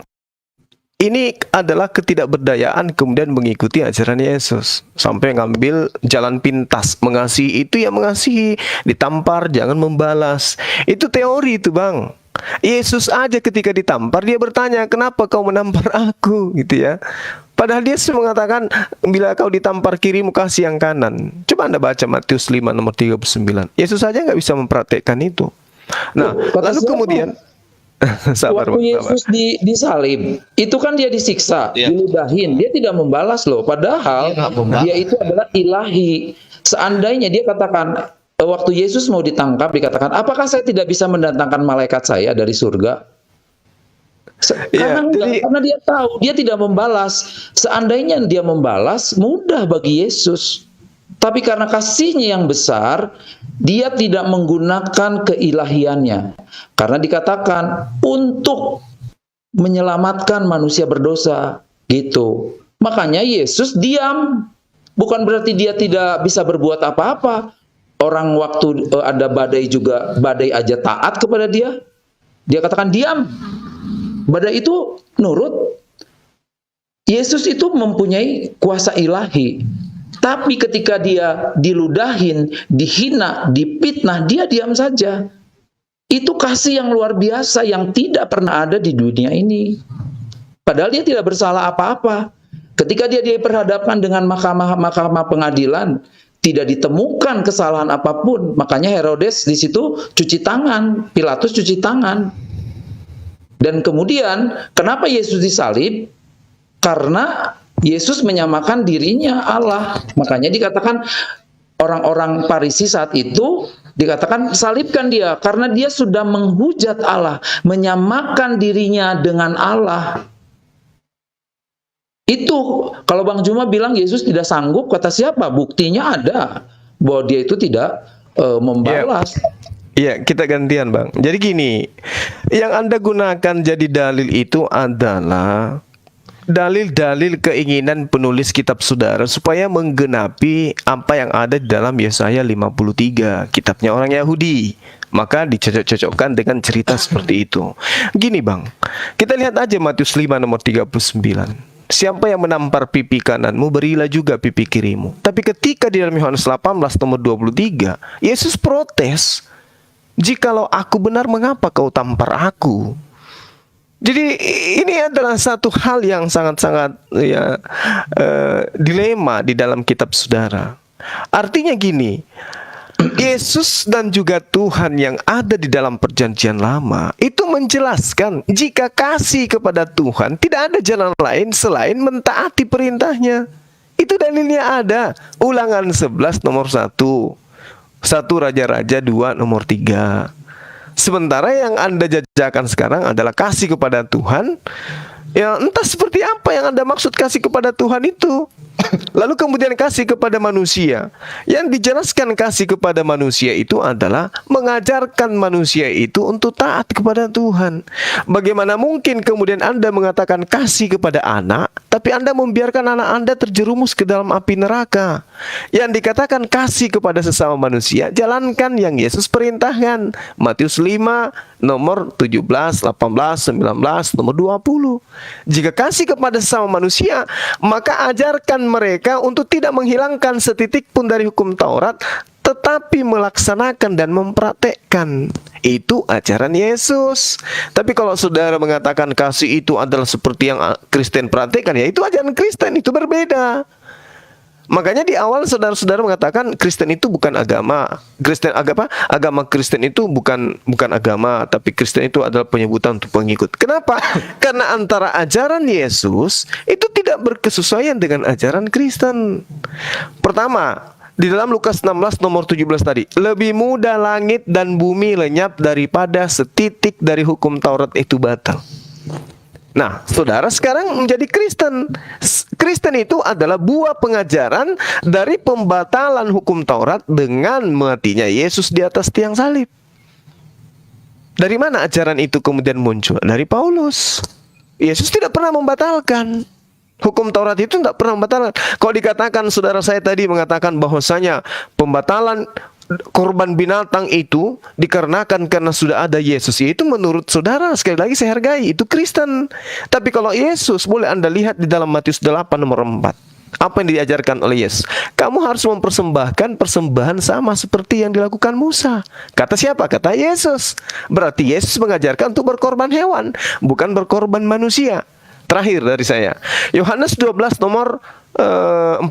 Ini adalah ketidakberdayaan kemudian mengikuti ajaran Yesus sampai ngambil jalan pintas. Mengasihi itu ya mengasihi, ditampar jangan membalas. Itu teori itu Bang. Yesus aja ketika ditampar dia bertanya, kenapa kau menampar aku gitu ya. Padahal dia sudah mengatakan, bila kau ditampar kirimu kasih yang kanan. Coba Anda baca Matius 5 nomor 39. Yesus aja nggak bisa mempraktekkan itu. Nah, Kata lalu siapa? kemudian sabar, Waktu Bang, Yesus disalib, itu kan dia disiksa, Iya. diludahin, dia tidak membalas loh. Padahal Dia nggak membalas. dia itu adalah ilahi. Seandainya dia katakan, waktu Yesus mau ditangkap, dikatakan, apakah saya tidak bisa mendatangkan malaikat saya dari surga? Iya, Karena dia tahu, dia tidak membalas. Seandainya dia membalas, mudah bagi Yesus. Tapi karena kasihnya yang besar, dia tidak menggunakan keilahiannya. Karena dikatakan untuk menyelamatkan manusia berdosa, gitu. Makanya Yesus diam. Bukan berarti dia tidak bisa berbuat apa-apa. Orang waktu ada badai juga, badai aja taat kepada dia. Dia katakan diam. Badai itu nurut. Yesus itu mempunyai kuasa ilahi. Tapi ketika dia diludahin, dihina, dipitnah, dia diam saja. Itu kasih yang luar biasa yang tidak pernah ada di dunia ini. Padahal dia tidak bersalah apa-apa. Ketika dia diperhadapkan dengan mahkamah pengadilan, tidak ditemukan kesalahan apapun. Makanya Herodes di situ cuci tangan, Pilatus cuci tangan. Dan kemudian kenapa Yesus disalib? Karena Yesus menyamakan dirinya Allah. Makanya dikatakan orang-orang Farisi saat itu dikatakan salibkan dia karena dia sudah menghujat Allah, menyamakan dirinya dengan Allah. Itu kalau Bang Juma bilang Yesus tidak sanggup, kata siapa? Buktinya ada bahwa dia itu tidak membalas. Iya, kita gantian Bang. Jadi gini, yang Anda gunakan jadi dalil itu adalah dalil-dalil keinginan penulis kitab saudara supaya menggenapi apa yang ada di dalam Yesaya 53, kitabnya orang Yahudi. Maka dicocok-cocokkan dengan cerita seperti itu. Gini Bang, kita lihat aja Matius 5 nomor 39. Siapa yang menampar pipi kananmu, berilah juga pipi kirimu. Tapi ketika di dalam Yohanes 18 nomor 23, Yesus protes. Jikalau aku benar, mengapa kau tampar aku? Jadi ini adalah satu hal yang sangat-sangat dilema di dalam kitab saudara. Artinya gini, Yesus dan juga Tuhan yang ada di dalam perjanjian lama itu menjelaskan jika kasih kepada Tuhan tidak ada jalan lain selain mentaati perintahnya. Itu dalilnya ada. Ulangan 11 nomor 1. 1 Raja-Raja 2 nomor 3. Sementara yang Anda jajakan sekarang adalah kasih kepada Tuhan. Ya entah seperti apa yang Anda maksud kasih kepada Tuhan itu. Lalu kemudian kasih kepada manusia. Yang dijelaskan kasih kepada manusia itu adalah mengajarkan manusia itu untuk taat kepada Tuhan. Bagaimana mungkin kemudian Anda mengatakan kasih kepada anak, tapi Anda membiarkan anak Anda terjerumus ke dalam api neraka? Yang dikatakan kasih kepada sesama manusia, jalankan yang Yesus perintahkan. Matius 5, nomor 17, 18, 19, nomor 20. Jika kasih kepada sesama manusia, maka ajarkan mereka untuk tidak menghilangkan setitik pun dari hukum Taurat, tetapi melaksanakan dan mempraktekkan. Itu ajaran Yesus. Tapi kalau saudara mengatakan kasih itu adalah seperti yang Kristen praktekkan, ya itu ajaran Kristen, itu berbeda. Makanya di awal saudara-saudara mengatakan Kristen itu bukan agama. Agama Kristen itu bukan agama, tapi Kristen itu adalah penyebutan untuk pengikut. Kenapa? Karena antara ajaran Yesus itu tidak berkesesuaian dengan ajaran Kristen. Pertama, di dalam Lukas 16 nomor 17 tadi, lebih mudah langit dan bumi lenyap daripada setitik dari hukum Taurat itu batal. Nah, saudara sekarang menjadi Kristen. Kristen itu adalah buah pengajaran dari pembatalan hukum Taurat dengan matinya Yesus di atas tiang salib. Dari mana ajaran itu kemudian muncul? Dari Paulus. Yesus tidak pernah membatalkan. Hukum Taurat itu tidak pernah membatalkan. Kalau dikatakan saudara saya tadi mengatakan bahwasanya pembatalan korban binatang itu dikarenakan karena sudah ada Yesus, itu menurut saudara, sekali lagi saya hargai, itu Kristen. Tapi kalau Yesus, boleh Anda lihat di dalam Matius 8 nomor 4. Apa yang diajarkan oleh Yesus? Kamu harus mempersembahkan persembahan sama seperti yang dilakukan Musa. Kata siapa? Kata Yesus. Berarti Yesus mengajarkan untuk berkorban hewan, bukan berkorban manusia. Terakhir dari saya, Yohanes 12 nomor 14.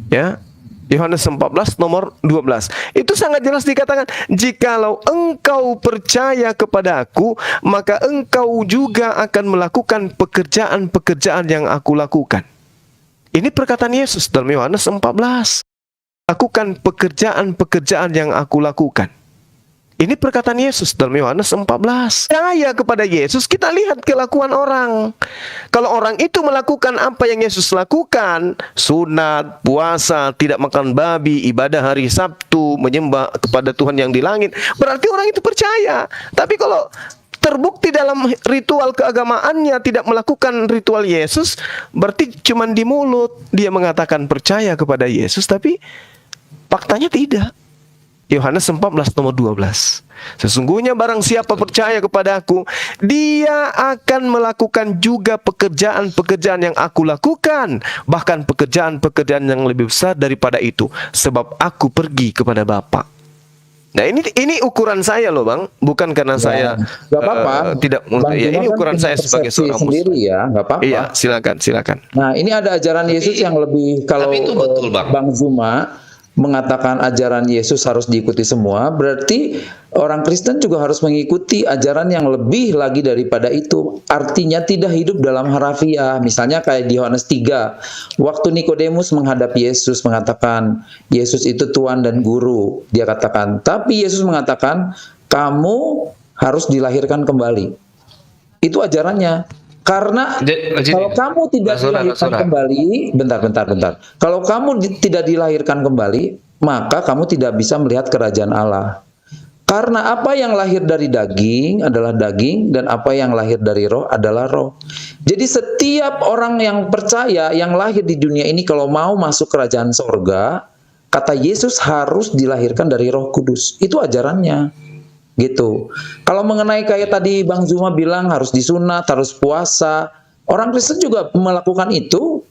Ya, Yohanes 14 nomor 12. Itu sangat jelas dikatakan, jikalau engkau percaya kepada aku, maka engkau juga akan melakukan pekerjaan-pekerjaan yang aku lakukan. Ini perkataan Yesus dalam Yohanes 14. Lakukan pekerjaan-pekerjaan yang aku lakukan. Ini perkataan Yesus dalam Yohanes 14. Percaya kepada Yesus, kita lihat kelakuan orang. Kalau orang itu melakukan apa yang Yesus lakukan, sunat, puasa, tidak makan babi, ibadah hari Sabtu, menyembah kepada Tuhan yang di langit, berarti orang itu percaya. Tapi kalau terbukti dalam ritual keagamaannya tidak melakukan ritual Yesus, berarti cuma di mulut dia mengatakan percaya kepada Yesus, tapi faktanya tidak. Yohanes 14 nomor 12. Sesungguhnya barang siapa percaya kepada aku, dia akan melakukan juga pekerjaan-pekerjaan yang aku lakukan, bahkan pekerjaan-pekerjaan yang lebih besar daripada itu, sebab aku pergi kepada Bapa. Nah, ini ukuran saya loh, Bang, bukan karena saya nggak apa-apa. Tidak, Bang, ya ini ukuran saya sebagai seorang sendiri Muslim. ya, nggak apa-apa. Iya, silakan. Nah, ini ada ajaran Yesus yang lebih, kalau tapi itu betul, Bang Zuma mengatakan ajaran Yesus harus diikuti semua, berarti orang Kristen juga harus mengikuti ajaran yang lebih lagi daripada itu. Artinya tidak hidup dalam harafiah. Misalnya kayak di Yohanes 3, waktu Nikodemus menghadap Yesus mengatakan, Yesus itu Tuhan dan Guru. Dia katakan, tapi Yesus mengatakan, kamu harus dilahirkan kembali. Itu ajarannya. Karena kalau kamu tidak dilahirkan kembali, bentar. Kalau kamu tidak dilahirkan kembali, maka kamu tidak bisa melihat kerajaan Allah. Karena apa yang lahir dari daging adalah daging, dan apa yang lahir dari roh adalah roh. Jadi setiap orang yang percaya, yang lahir di dunia ini, kalau mau masuk kerajaan sorga, kata Yesus harus dilahirkan dari Roh Kudus. Itu ajarannya. Gitu. Kalau mengenai kayak tadi Bang Zuma bilang harus disunat, harus puasa, orang Kristen juga melakukan itu.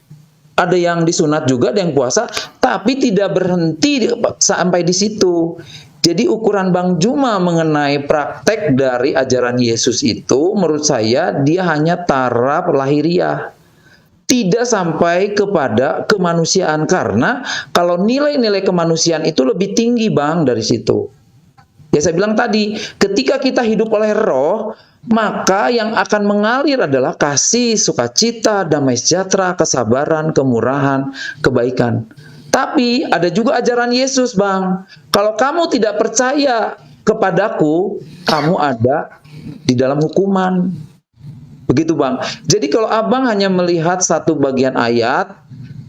Ada yang disunat juga, ada yang puasa, tapi tidak berhenti sampai di situ. Jadi ukuran Bang Zuma mengenai praktek dari ajaran Yesus itu, menurut saya dia hanya taraf lahiriah, tidak sampai kepada kemanusiaan. Karena kalau nilai-nilai kemanusiaan itu lebih tinggi, Bang, dari situ. Ya, saya bilang tadi, ketika kita hidup oleh roh, maka yang akan mengalir adalah kasih, sukacita, damai sejahtera, kesabaran, kemurahan, kebaikan. Tapi ada juga ajaran Yesus, Bang. Kalau kamu tidak percaya kepadaku, kamu ada di dalam hukuman. Begitu, Bang. Jadi kalau Abang hanya melihat satu bagian ayat,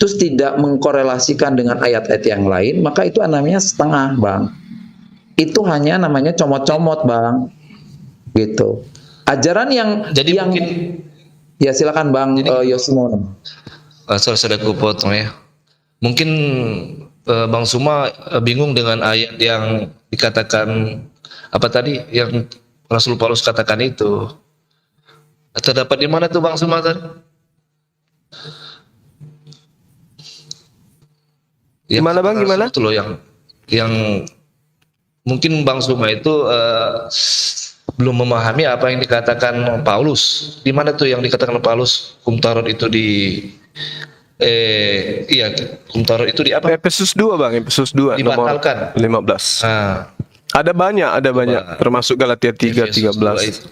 terus tidak mengkorelasikan dengan ayat-ayat yang lain, maka itu namanya setengah, Bang. Itu hanya namanya comot-comot, Bang. Gitu. Ajaran yang Jadi mungkin ya silakan Bang Yosimo. sorry aku potong ya. Mungkin Bang Suma bingung dengan ayat yang dikatakan apa tadi yang Rasul Paulus katakan itu. Terdapat di mana tuh Bang Suma tadi? Gimana Bang, gimana? Itu loh yang mungkin Bang Suma itu belum memahami apa yang dikatakan Paulus. Di mana tuh yang dikatakan Paulus? Hukum Taurat itu di hukum Taurat itu di apa? Efesus 2 Bang, Efesus 2 nomor Dibatalkan. 15. Nah, Ada banyak termasuk Galatia 3:13. itu.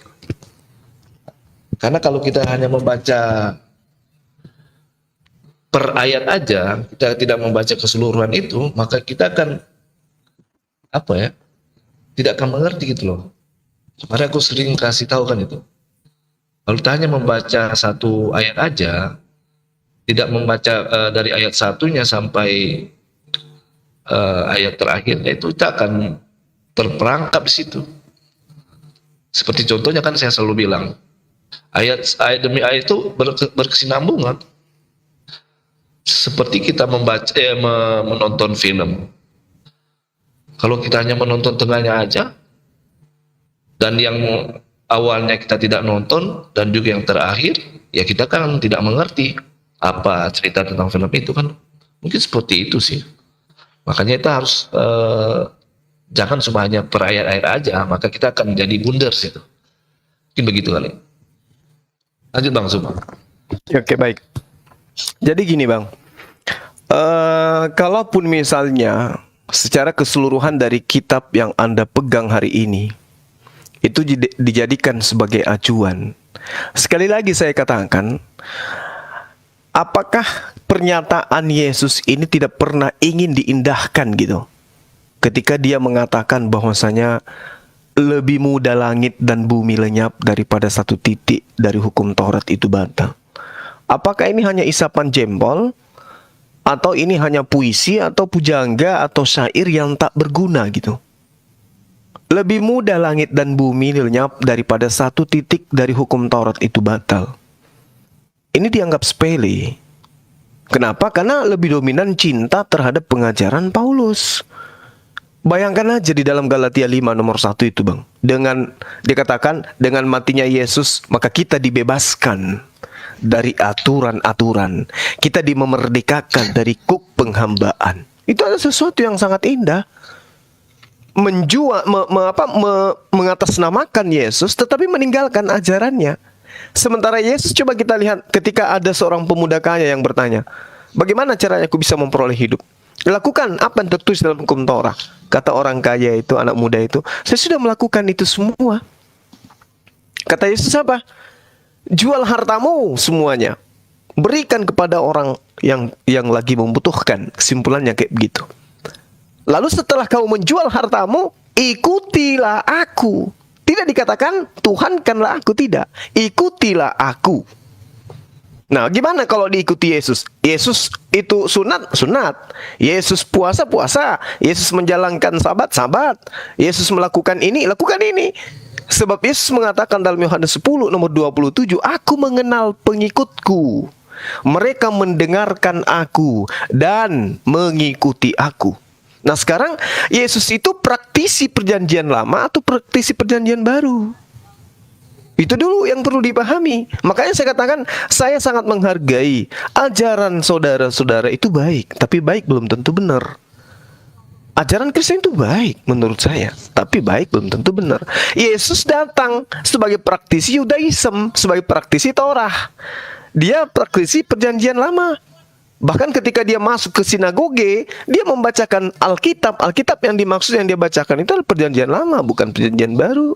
Karena kalau kita hanya membaca per ayat aja, kita tidak membaca keseluruhan itu, maka kita akan apa ya? Tidak akan mengerti gitu loh. Kemarin aku sering kasih tahu kan itu. Kalau kita hanya membaca satu ayat aja, tidak membaca dari ayat satunya sampai ayat terakhir, itu kita akan terperangkap di situ. Seperti contohnya kan saya selalu bilang, ayat demi ayat itu berkesinambungan. Seperti kita menonton film. Kalau kita hanya menonton tengahnya aja, dan yang awalnya kita tidak nonton, dan juga yang terakhir, ya kita kan tidak mengerti apa cerita tentang film itu kan. Mungkin seperti itu sih. Makanya kita harus jangan cuma hanya per ayat-ayat aja, maka kita akan menjadi bundar situ. Mungkin begitu kali. Lanjut Bang Suma. Oke, baik. Jadi gini Bang, kalaupun misalnya secara keseluruhan dari kitab yang Anda pegang hari ini itu dijadikan sebagai acuan, sekali lagi saya katakan, apakah pernyataan Yesus ini tidak pernah ingin diindahkan gitu? Ketika dia mengatakan bahwasanya lebih mudah langit dan bumi lenyap daripada satu titik dari hukum Taurat itu batal. Apakah ini hanya isapan jempol? Atau ini hanya puisi atau pujangga atau syair yang tak berguna gitu? Lebih mudah langit dan bumi lenyap daripada satu titik dari hukum Taurat itu batal. Ini dianggap sepele. Kenapa? Karena lebih dominan cinta terhadap pengajaran Paulus. Bayangkan aja di dalam Galatia 5 nomor 1 itu Bang. Dengan dikatakan dengan matinya Yesus maka kita dibebaskan dari aturan-aturan. Kita dimerdekakan dari kuk penghambaan. Itu ada sesuatu yang sangat indah. Mengatasnamakan Yesus tetapi meninggalkan ajarannya. Sementara Yesus, coba kita lihat ketika ada seorang pemuda kaya yang bertanya, bagaimana caranya aku bisa memperoleh hidup? Lakukan apa yang tertulis dalam hukum Taurat. Kata orang kaya itu, anak muda itu, saya sudah melakukan itu semua. Kata Yesus apa? Jual hartamu semuanya, berikan kepada orang yang lagi membutuhkan. Kesimpulannya kayak begitu. Lalu setelah kamu menjual hartamu, ikutilah aku. Tidak dikatakan Tuhankanlah aku, tidak. Ikutilah aku. Nah, gimana kalau diikuti Yesus? Yesus itu sunat. Yesus puasa. Yesus menjalankan sabat. Yesus melakukan ini. Sebab Yesus mengatakan dalam Yohanes 10 nomor 27, aku mengenal pengikutku. Mereka mendengarkan aku dan mengikuti aku. Nah sekarang Yesus itu praktisi perjanjian lama atau praktisi perjanjian baru? Itu dulu yang perlu dipahami. Makanya saya katakan saya sangat menghargai ajaran saudara-saudara itu baik, tapi baik belum tentu benar. Ajaran Kristen itu baik menurut saya, tapi baik belum tentu benar. Yesus datang sebagai praktisi Yudaism, sebagai praktisi Torah. Dia praktisi perjanjian lama. Bahkan ketika dia masuk ke sinagoge, dia membacakan Alkitab. Alkitab yang dimaksud yang dia bacakan itu adalah perjanjian lama, bukan perjanjian baru.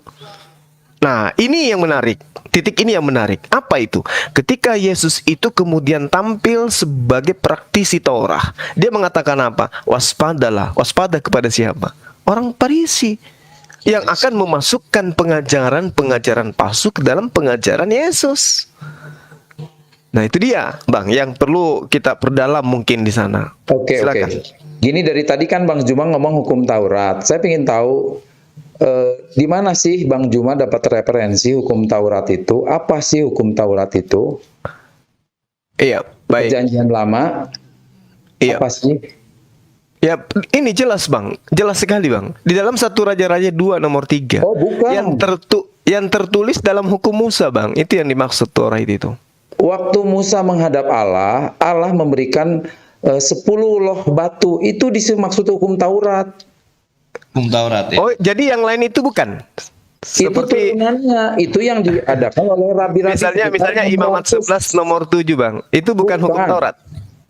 Nah, ini yang menarik. Titik ini yang menarik. Apa itu? Ketika Yesus itu kemudian tampil sebagai praktisi Torah, dia mengatakan apa? Waspadalah. Waspada kepada siapa? Orang Farisi yang akan memasukkan pengajaran palsu ke dalam pengajaran Yesus. Nah itu dia, Bang, yang perlu kita perdalam mungkin di sana. Oke. Silakan. Gini, dari tadi kan Bang Juma ngomong hukum Taurat. Saya ingin tahu di mana sih Bang Juma dapat referensi hukum Taurat itu? Apa sih hukum Taurat itu? Iya, baik. Perjanjian Lama. Iya. Apa sih? Ya, ini jelas, Bang. Jelas sekali, Bang. Di dalam 1 Raja-Raja 2 nomor 3. Oh, bukan. Yang tertulis dalam hukum Musa, Bang. Itu yang dimaksud Taurat itu. Waktu Musa menghadap Allah, Allah memberikan 10 loh batu. Itu dimaksud hukum Taurat. Hukum Taurat ya. Oh, jadi yang lain itu bukan? Itu Seperti turunannya, itu yang diadakan oleh rabi-rabi. misalnya Imamat 11 nomor 7, Bang. Itu bukan hukum Bukan. Taurat.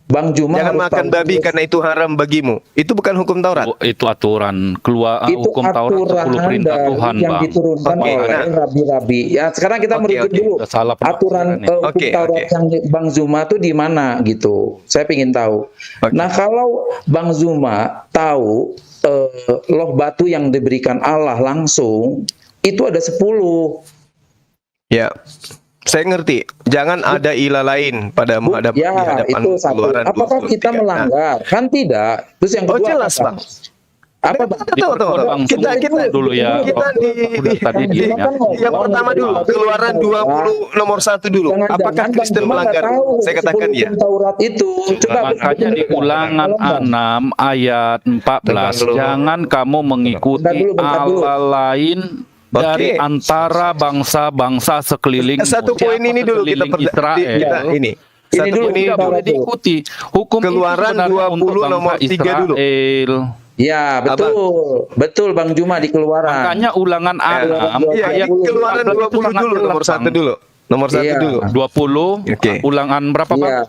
Bang Juma Jangan harus makan tahu babi terus. karena itu haram bagimu. Itu bukan hukum Taurat. Itu aturan keluar Itu hukum Taurat 10 aturan perintah dari Tuhan, yang Bang. diturunkan Oke, oleh nah. rabi-rabi. Ya, sekarang kita Oke, merujuk oke. dulu Udah salah aturan penafsiran hukum Oke, Taurat oke. yang Bang Zuma tuh di mana gitu. Saya ingin tahu. Oke. Nah, kalau Bang Zuma tahu loh batu yang diberikan Allah langsung itu ada 10. Ya. Saya ngerti. Jangan ada ilah lain pada Bu, di ya, hadapan itu satu. Keluaran Apakah 23. kita melanggar? Kan tidak. Terus yang Oh, kedua jelas, apa? Bang. Apa, Bang? Tunggu. Kita dulu ya. kita Tadi Bang Juma kan yang pertama dulu, Keluaran 20 nomor 1 dulu. Jangan-jangan Apakah Bang Kristen Juma melanggar? nggak tahu Saya katakan 10 ya. hukum Taurat itu. Coba Makanya di Ulangan Tolong, Bang. 6 ayat 14, Bentar dulu. jangan kamu mengikuti Bentar dulu. Allah lain dari Oke. antara bangsa-bangsa sekeliling. Satu poin ini dulu kita Israel. kita ini. Satu dulu, poin ini Tidak Taurat boleh dulu. diikuti. Hukum itu Keluaran sebenarnya 20 untuk bangsa nomor 3 dulu. Israel. Ya, betul. Betul Bang Juma di Keluaran. Makanya Ulangan 6 Iya, ayat Keluaran 14 itu 20 sangat dulu jelas, nomor 1 Bang. dulu. Nomor 1 Iya. dulu. 20 Oke. Ulangan berapa, Bang? Iya.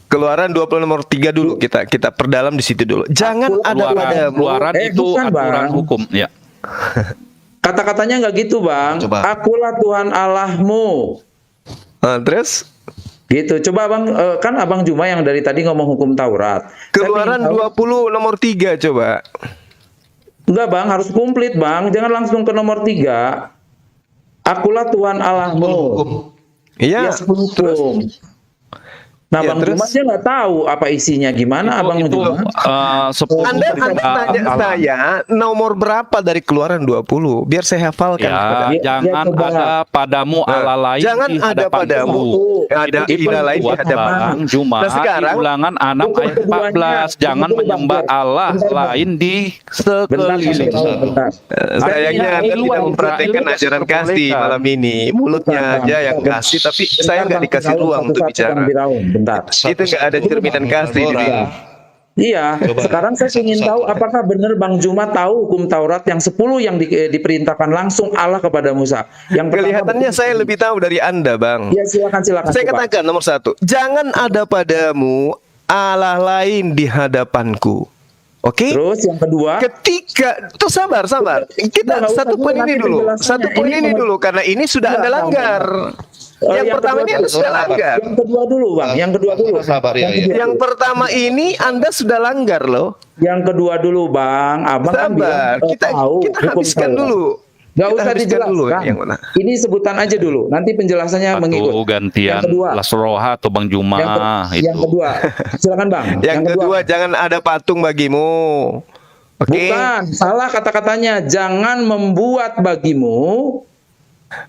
Keluaran 20 nomor 3 dulu. Kita perdalam di situ dulu. Jangan ada padamu. Keluaran itu bukan, aturan Bang. hukum, ya. Kata-katanya nggak gitu, Bang. Coba. Akulah Tuhan Allahmu. Nah, terus Gitu. Coba Bang, kan Abang Juma yang dari tadi ngomong hukum Taurat. Keluaran Saya ingin tahu- 20 nomor 3 coba. Enggak Bang, harus komplit Bang. Jangan langsung ke nomor 3. Akulah Tuhan Allahmu. Iya. Ya, sebelum hukum. Nah, Ya, Bang terus? Juma dia nggak tahu apa isinya gimana, Abang Juma. 10 Anda tanya saya nomor berapa dari Keluaran 20 biar saya hafalkan. Ya, Dia jangan coba. ada padamu Allah lain Jangan di ada hadapanku. padamu ada Itu ilah lain di dibuat, hadapan. Bang. Cuma Nah, sekarang di Ulangan 6 Hukum ayat keduanya. 14, jangan Betul, Bang. menyembah Allah Bentar, Bang. lain di Bentar, sekeliling. bentar. Sayangnya Artinya, Anda di luar tidak memperhatikan Israel ajaran tidak kasih diperbolehkan. malam ini. Mulutnya Bentar, aja Bang. yang Bentar. kasih, tapi Bentar, saya nggak Bang dikasih Firaun, ruang untuk satu-satu, bicara. Bang Firaun. Bentar. Itu nggak ada cerminan kasih di sini. Iya, sekarang saya ingin tahu apakah benar Bang Juma tahu hukum Taurat yang 10 yang diperintahkan langsung Allah kepada Musa. Yang pertama, Kelihatannya saya lebih tahu dari Anda, Bang. Ya, silakan. Saya coba. katakan nomor 1, jangan ada padamu Allah lain di hadapanku. Oke? Terus yang kedua, Ketika tuh sabar. Kita Nggak usah satu dulu, poin nanti ini dulu. penjelasannya. Satu poin Ini ini nomor- dulu karena ini sudah Nggak, Anda Bang. langgar. Yang yang pertama kedua ini Anda dulu. sudah langgar. Yang kedua dulu, Bang. Yang kedua dulu. Sabar, ya, ya. Yang pertama ini Anda sudah langgar loh. Yang kedua dulu, Bang. Abang kan bilang Sabar. Kita tahu kita hukum habiskan Taurat. dulu. Nggak Kita usah habiskan dijelaskan. dulu yang mana. Ini sebutan aja dulu. Nanti penjelasannya mengikut. Satu gantian Yang kedua. Lasroha atau Bang Juma Yang itu. kedua. Silakan, Bang. Yang kedua jangan ada patung bagimu. Oke. Bukan, salah kata-katanya. Jangan membuat bagimu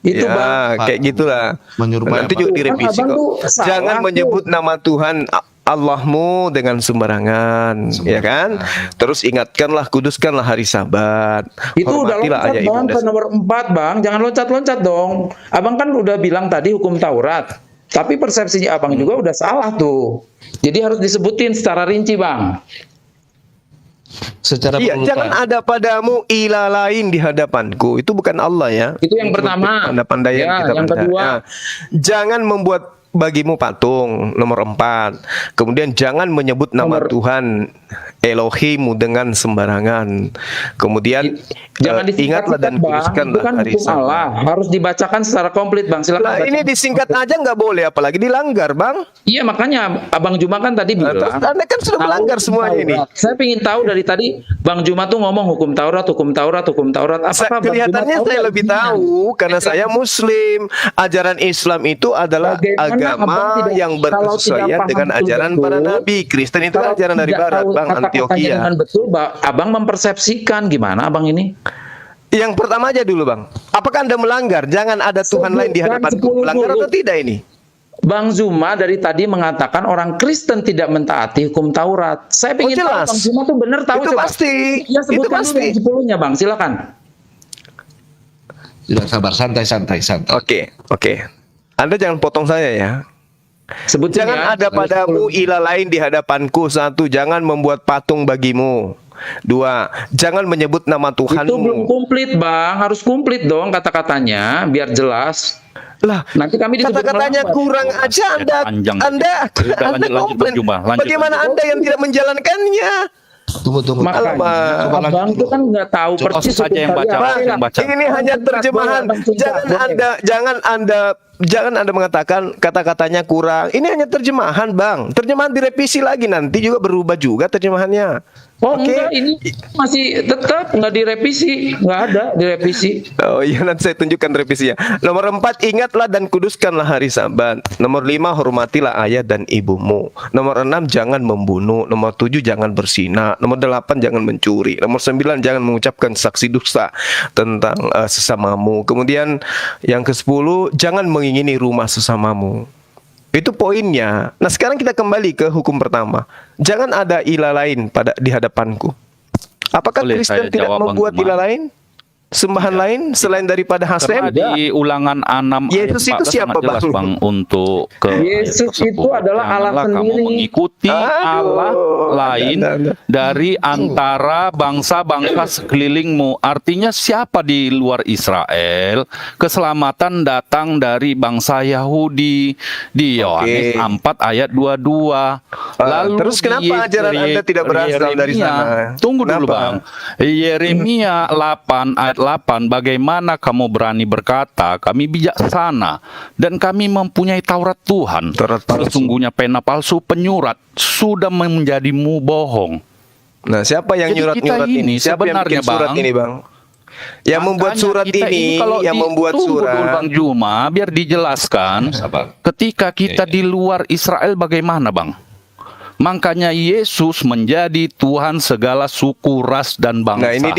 itu, Ya, Bang. kayak gitulah. Menyerupai Nanti apa? juga direvisi Abang kok. tuh salah Jangan tuh. menyebut nama Tuhan Allahmu dengan sembarangan, ya kan? Terus ingatkanlah, kuduskanlah hari Sabat. Itu udah Hormatilah loncat, ayah Bang, ibunda. ke nomor 4, Bang. Jangan loncat-loncat dong. Abang kan udah bilang tadi hukum Taurat. Tapi persepsinya Abang juga udah salah tuh. Jadi harus disebutin secara rinci, Bang. Secara Iya, berurutan. jangan ada padamu ilah lain di hadapanku. Itu bukan Allah ya. Itu yang pertama. Pandai-pandaian Ya, kita yang percaya. kedua. Jangan membuat bagimu patung, nomor 4. Kemudian jangan menyebut nama Nomor- Tuhan Elohimu dengan sembarangan. Kemudian Jangan ingatlah dan disingkat-singkat, Bang. kuduskanlah Itu kan hari hukum Sabat. Allah. Harus dibacakan secara komplit, Bang. Silakan. Lah baca. ini disingkat aja nggak boleh, apalagi dilanggar, Bang. Iya, makanya Abang Juma kan tadi bilang. Terus Anda kan sudah tahu melanggar hukum semuanya ini. Taurat. Saya ingin tahu dari tadi Bang Juma tuh ngomong hukum Taurat. Apakah Bang Kelihatannya Juma saya lebih bagaimana? tahu karena saya Muslim. Ajaran Islam itu adalah Bagaimana agama Abang yang kalau tidak berkesesuaian paham dengan ajaran betul-betul, para nabi. Kristen itu kan kalau ajaran dari tidak barat, tahu Bang, kata-katanya Antioquia. dengan betul, Abang mempersepsikan gimana Abang ini? Yang pertama aja dulu, Bang. Apakah Anda melanggar? Jangan ada Tuhan lain di Sebutkan hadapanku. 10 Melanggar dulu. atau tidak ini? Bang Zuma dari tadi mengatakan orang Kristen tidak mentaati hukum Taurat. Saya ingin tahu jelas. Bang Zuma tuh benar tahu Itu coba. pasti. Ya sebutkan Itu dulu pasti. yang 10-nya Bang, silakan. Sudah sabar, santai. Oke. Anda jangan potong saya ya. Sebutin Jangan ya. ada padamu ilah lain di hadapanku. 1, jangan membuat patung bagimu. 2, jangan menyebut nama Itu belum Tuhanmu. komplit Bang, harus komplit dong kata-katanya biar jelas. Lah, Nanti kami disebut kata-katanya melambat. kurang aja Anda. Panjang. Anda Udah, lanjut, komplain. Bang Juma. Lanjut, Bagaimana lanjut. Anda yang tidak menjalankannya? Tunggu. Makanya Alamak. Abang itu kan nggak tahu Coba persis saja hukum yang baca, syariat. Bang, yang baca. Ini hanya terjemahan. Jangan Anda mengatakan kata-katanya kurang. Ini hanya terjemahan, Bang. Terjemahan direvisi lagi, nanti juga berubah juga terjemahannya. Oh Oke. enggak, ini masih tetap nggak direvisi, nggak ada direvisi. Oh iya, nanti saya tunjukkan revisinya. Nomor 4, ingatlah dan kuduskanlah hari Sabat. Nomor 5, hormatilah ayah dan ibumu. Nomor 6, jangan membunuh. Nomor 7, jangan berzina. Nomor 8, jangan mencuri. Nomor 9, jangan mengucapkan saksi dusta tentang sesamamu. Kemudian yang ke-10, jangan mengingini rumah sesamamu. Itu poinnya. Nah, sekarang kita kembali ke hukum pertama. Jangan ada ilah lain di hadapanku. Apakah Boleh Kristen saya tidak jawab, Bang membuat Juma? ilah lain? Sembahan lain selain daripada Karena Hasem? di Ulangan 6 Yesus ayat itu 14 siapa, sangat jelas, Bang? Bang, untuk ke Yesus ayat tersebut. itu adalah Allah Janganlah kamu sendiri. mengikuti Allah lain dari antara bangsa-bangsa sekelilingmu. Artinya siapa di luar Israel? Keselamatan datang dari bangsa Yahudi. Di Yohanes 4 ayat 22. Terus kenapa ajaran Anda tidak berasal dari sana? Tunggu dulu, Kenapa? Bang. Yeremia 8 ayat 8, bagaimana kamu berani berkata kami bijaksana dan kami mempunyai Taurat Tuhan, Taurat palsu. sesungguhnya pena palsu penyurat sudah menjadimu bohong. Nah, siapa yang Jadi nyurat-nyurat kita ini? ini Siapa yang bikin sebenarnya, surat Bang, ini, Bang? Yang membuat Makanya surat kita ini, kalau yang membuat tunggu surat. dulu, Bang Juma, biar dijelaskan. Sabar. Ketika kita di luar Israel bagaimana, Bang? Makanya Yesus menjadi Tuhan segala suku, ras, dan bangsa. Nah, ini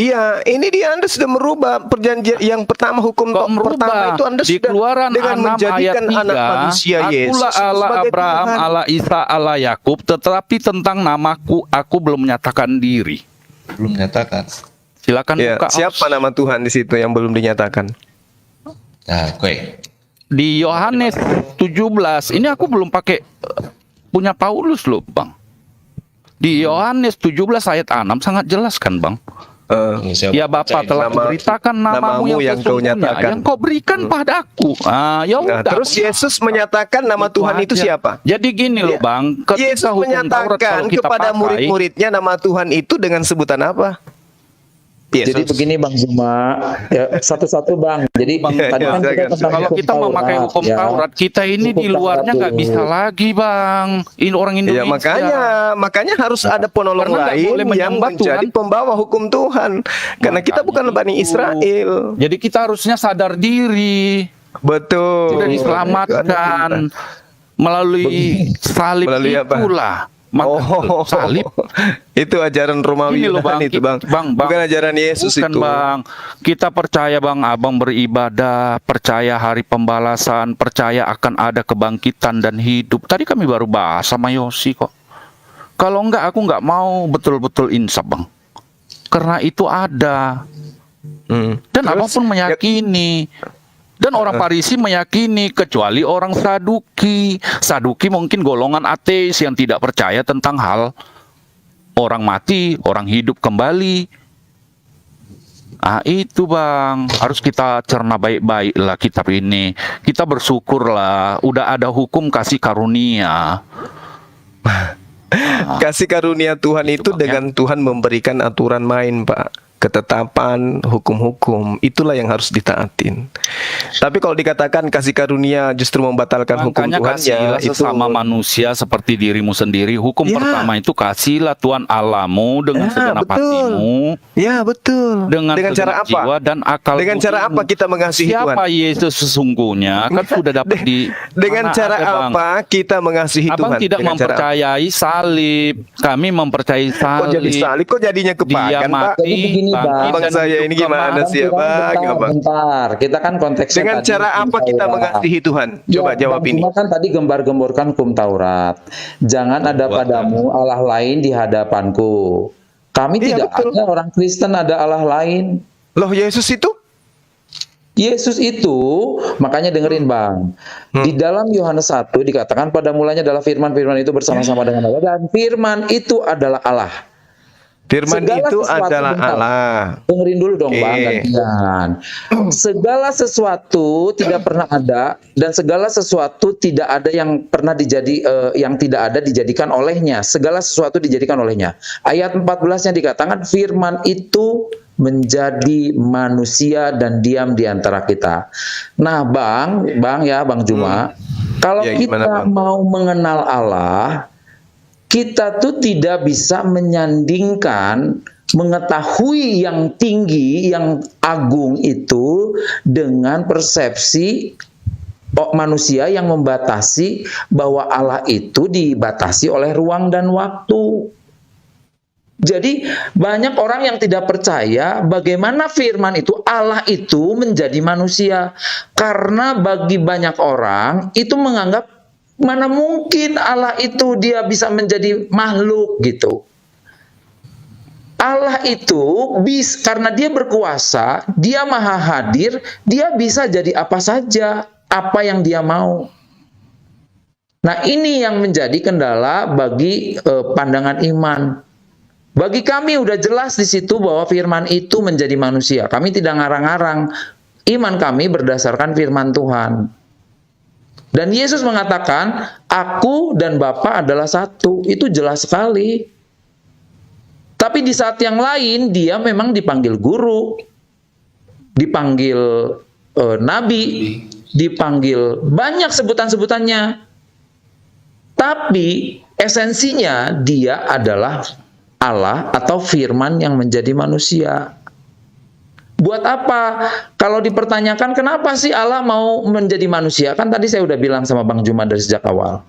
dia Anda sudah merubah perjanjian yang pertama, hukum Kok pertama merubah? itu Anda Di sudah Keluaran dengan 6 menjadikan ayat 3, anak manusia Yesus Akulah Allah sebagai Abraham, Tuhan. Allah Isa, Allah Yakub, tetapi tentang namaku aku belum menyatakan diri. Belum menyatakan. Silakan Ya, buka siapa nama Tuhan di situ yang belum dinyatakan? Nah, oke. di Yohanes 17. Ini aku belum pakai punya Paulus loh, Bang. Di Yohanes 17 ayat 6 sangat jelas kan, Bang? Ini saya Ya baca Bapa ini. telah memberitakan namamu yang kau sesungguhnya, nyatakan. yang kau berikan padaku. Ya Nah, udah. terus Yesus menyatakan nama Tuhan itu aja. siapa? Jadi gini loh, Bang. Ketika Yesus hukum Taurat menyatakan kalau kita kepada pakai, murid-muridnya nama Tuhan itu dengan sebutan apa? Jadi Yesus. begini Bang Zuma, ya, satu-satu Bang. Jadi Bang, tadi kan kita tentang kalau hukum kita memakai Taurat, hukum ya. Taurat, kita ini Hukum di luarnya Taurat nggak dulu. bisa lagi, Bang. Ini orang Ya Indonesia. makanya harus ada penolong Karena nggak lain boleh yang menyembah menjadi Tuhan. pembawa hukum Tuhan. Karena kita bukan Bani Israel. Jadi kita harusnya sadar diri. Betul. Sudah diselamatkan melalui salib Melalui apa? itulah. Oh, Salib. Itu ajaran Romawi Ini loh, Bang. itu, Bang. Bang. Bukan ajaran Yesus Bukan, itu. Bang. Kita percaya, Bang, Abang beribadah, percaya hari pembalasan, percaya akan ada kebangkitan dan hidup. Tadi kami baru bahas sama Yosi kok. Kalau enggak, aku enggak mau betul-betul insaf, Bang. Karena itu ada. Dan Abang pun meyakini. Dan orang Farisi meyakini, kecuali orang Saduki. Saduki mungkin golongan ateis yang tidak percaya tentang hal orang mati, orang hidup kembali. Ah itu, Bang, harus kita cerna baik-baik lah kitab ini. Kita bersyukurlah, udah ada hukum kasih karunia. Kasih karunia Tuhan itu Bang, ya. dengan Tuhan memberikan aturan main, Pak. ketetapan, hukum-hukum, itulah yang harus ditaatin. Tapi kalau dikatakan kasih karunia justru membatalkan hukum Makanya Tuhannya, kasihilah itu sesama manusia seperti dirimu sendiri. Hukum Ya. pertama itu kasihlah Tuhan Allahmu dengan Ya, segenap betul. hatimu, Ya, betul. dengan cara segenap apa? jiwa dan akal Dengan cara budimu. apa kita mengasihi Tuhan? Siapa Yesus sesungguhnya? Kan sudah dapat di Dengan mana cara ada, Bang? apa kita mengasihi Abang Tuhan? tidak Dengan cara apa? mempercayai salib. Kami mempercayai Kok salib. jadi salib? Kok jadinya Dia kepakan, Pak? mati, Jadi begini, Bang. bangkit, Abang dan saya hidup ini gimana kembali. sih ya, Bang? Abang? Bentar, kita kan konteksnya Dengan tadi cara hukum apa kita Taurat. mengasihi Tuhan? Coba Ya, jawab Bang ini. Juma kan tadi gembar-gemborkan hukum Taurat. Jangan ada padamu Allah lain di hadapanku. Kami Iya, tidak betul. ada orang Kristen ada Allah lain. Loh, Yesus itu? Yesus itu, makanya dengerin Bang. Di dalam Yohanes 1 dikatakan pada mulanya adalah firman, firman itu bersama-sama dengan Allah, dan firman itu adalah Allah. Firman Segala itu sesuatu, adalah bentar. Allah. Dengerin dulu dong Oke. Bang, gantian. Segala sesuatu tidak pernah ada, dan segala sesuatu tidak ada yang pernah yang tidak ada dijadikan olehnya. Segala sesuatu dijadikan olehnya. Ayat 14-nya dikatakan firman itu menjadi manusia dan diam di antara kita. Nah, Bang Juma, kalau Ya, gimana, kita Bang? mau mengenal Allah, kita tuh tidak bisa menyandingkan mengetahui yang tinggi, yang agung itu dengan persepsi manusia yang membatasi bahwa Allah itu dibatasi oleh ruang dan waktu. Jadi banyak orang yang tidak percaya bagaimana firman itu, Allah itu menjadi manusia. Karena bagi banyak orang itu menganggap mana mungkin Allah itu dia bisa menjadi makhluk gitu. Allah itu karena dia berkuasa, dia maha hadir, dia bisa jadi apa saja, apa yang dia mau. Nah, ini yang menjadi kendala bagi pandangan iman. Bagi kami udah jelas di situ bahwa firman itu menjadi manusia. Kami tidak ngarang-ngarang. Iman kami berdasarkan firman Tuhan. Dan Yesus mengatakan, aku dan Bapa adalah satu. Itu jelas sekali. Tapi di saat yang lain, dia memang dipanggil guru, dipanggil nabi, dipanggil banyak sebutan-sebutannya. Tapi esensinya dia adalah Allah atau firman yang menjadi manusia. Buat apa? Kalau dipertanyakan kenapa sih Allah mau menjadi manusia? Kan tadi saya udah bilang sama Bang Juma dari sejak awal.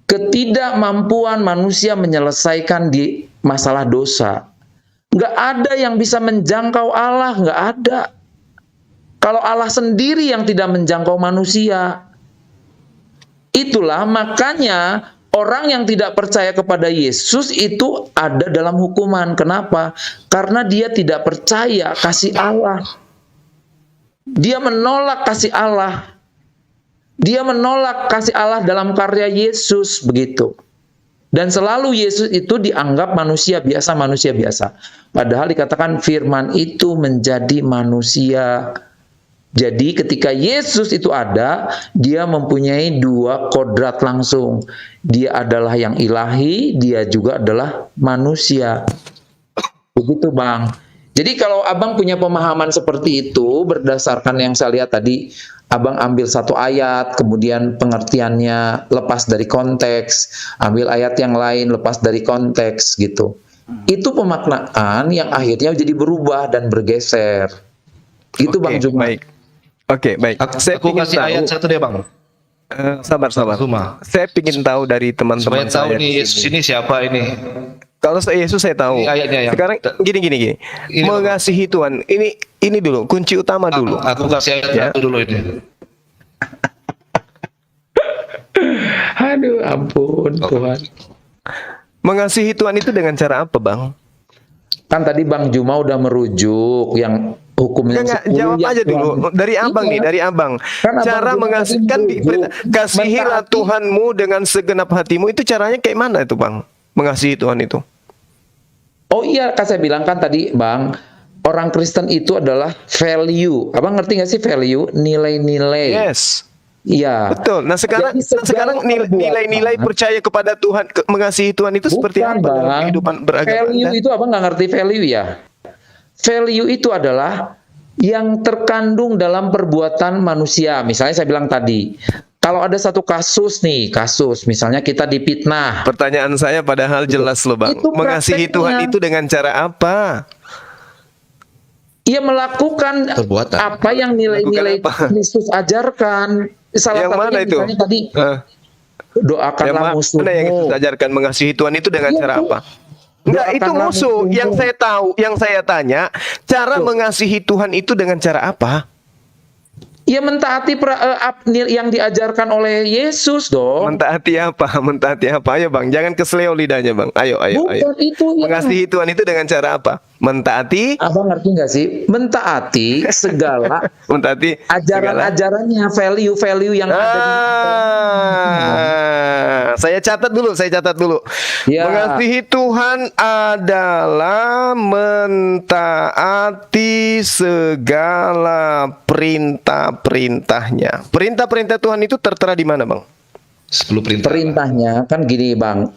Ketidakmampuan manusia menyelesaikan di masalah dosa. Nggak ada yang bisa menjangkau Allah, nggak ada. Kalau Allah sendiri yang tidak menjangkau manusia. Itulah makanya orang yang tidak percaya kepada Yesus itu ada dalam hukuman. Kenapa? Karena dia tidak percaya kasih Allah. Dia menolak kasih Allah. Dia menolak kasih Allah dalam karya Yesus, begitu. Dan selalu Yesus itu dianggap manusia biasa. Padahal dikatakan firman itu menjadi manusia. Jadi ketika Yesus itu ada, dia mempunyai dua kodrat langsung. Dia adalah yang ilahi, dia juga adalah manusia. Begitu Bang. Jadi kalau Abang punya pemahaman seperti itu, berdasarkan yang saya lihat tadi, Abang ambil satu ayat, kemudian pengertiannya lepas dari konteks, ambil ayat yang lain lepas dari konteks gitu. Itu pemaknaan yang akhirnya jadi berubah dan bergeser. Gitu Bang Juma. Baik. Oke, baik. Saya Aku ingin kasih tahu, ayat satu deh Bang. sabar. Juma. Saya ingin tahu dari Supaya teman-teman tahu saya nih di Yesus sini. ini siapa ini. Kalau Yesus saya tahu. Ini ayatnya yang- Sekarang gini. Ini, Bang. Mengasihi Tuhan. Ini dulu kunci utama dulu. Aku kasih ayat Ya. satu dulu ini. Aduh, ampun Tuhan. Mengasihi Tuhan itu dengan cara apa, Bang? Kan tadi Bang Juma udah merujuk yang hukum yang Enggak, 10 jawab yang aja Tuhan- dulu. Dari Abang Iya. nih, dari Abang. Kan Abang Cara Juma mengasihi tadi kan merujuk. kasihilah Mentaati. Tuhanmu dengan segenap hatimu. Itu caranya kayak mana itu, Bang? Mengasihi Tuhan itu. Oh iya, kan saya bilang kan tadi Bang, orang Kristen itu adalah value. Abang ngerti nggak sih value? Nilai-nilai. Yes. Iya. Betul. Nah sekarang Jadi segala nilai-nilai perbuatan- percaya kepada Tuhan, mengasihi Tuhan itu seperti Bukan, apa dalam Bang. kehidupan beragama Value Anda? itu Abang nggak ngerti value ya? value itu adalah yang terkandung dalam perbuatan manusia. Misalnya saya bilang tadi, kalau ada satu kasus misalnya kita difitnah. Pertanyaan saya padahal jelas loh Bang. Itu Mengasihi prakteknya. Tuhan itu dengan cara apa? Ia melakukan Perbuatan. apa yang nilai-nilai Melakukan apa? Kristus ajarkan. Salah Yang mana satunya itu? misalnya tadi, Hah? Yang doakanlah mana musuhmu. yang kita ajarkan mengasihi Tuhan itu dengan Iya, cara itu. apa? Enggak, itu Doakanlah musuh. musuhmu. Yang saya tahu, yang saya tanya, cara mengasihi Tuhan itu dengan cara apa? Ia mentaati yang diajarkan oleh Yesus dong. Mentaati apa? Mentaati apa? Ayo Bang, jangan kesleo lidahnya Bang. Ayo. Bukan itu ya. Mengasihi Tuhan itu dengan cara apa? Mentaati, Abang ngerti nggak sih? Mentaati segala mentaati segala. ajaran-ajarannya, value-value yang ada di Saya catat dulu. Ya. Mengasihi Tuhan adalah mentaati segala perintah-perintahnya. Perintah-perintah Tuhan itu tertera di mana, Bang? 10 perintah. perintahnya. Kan gini Bang,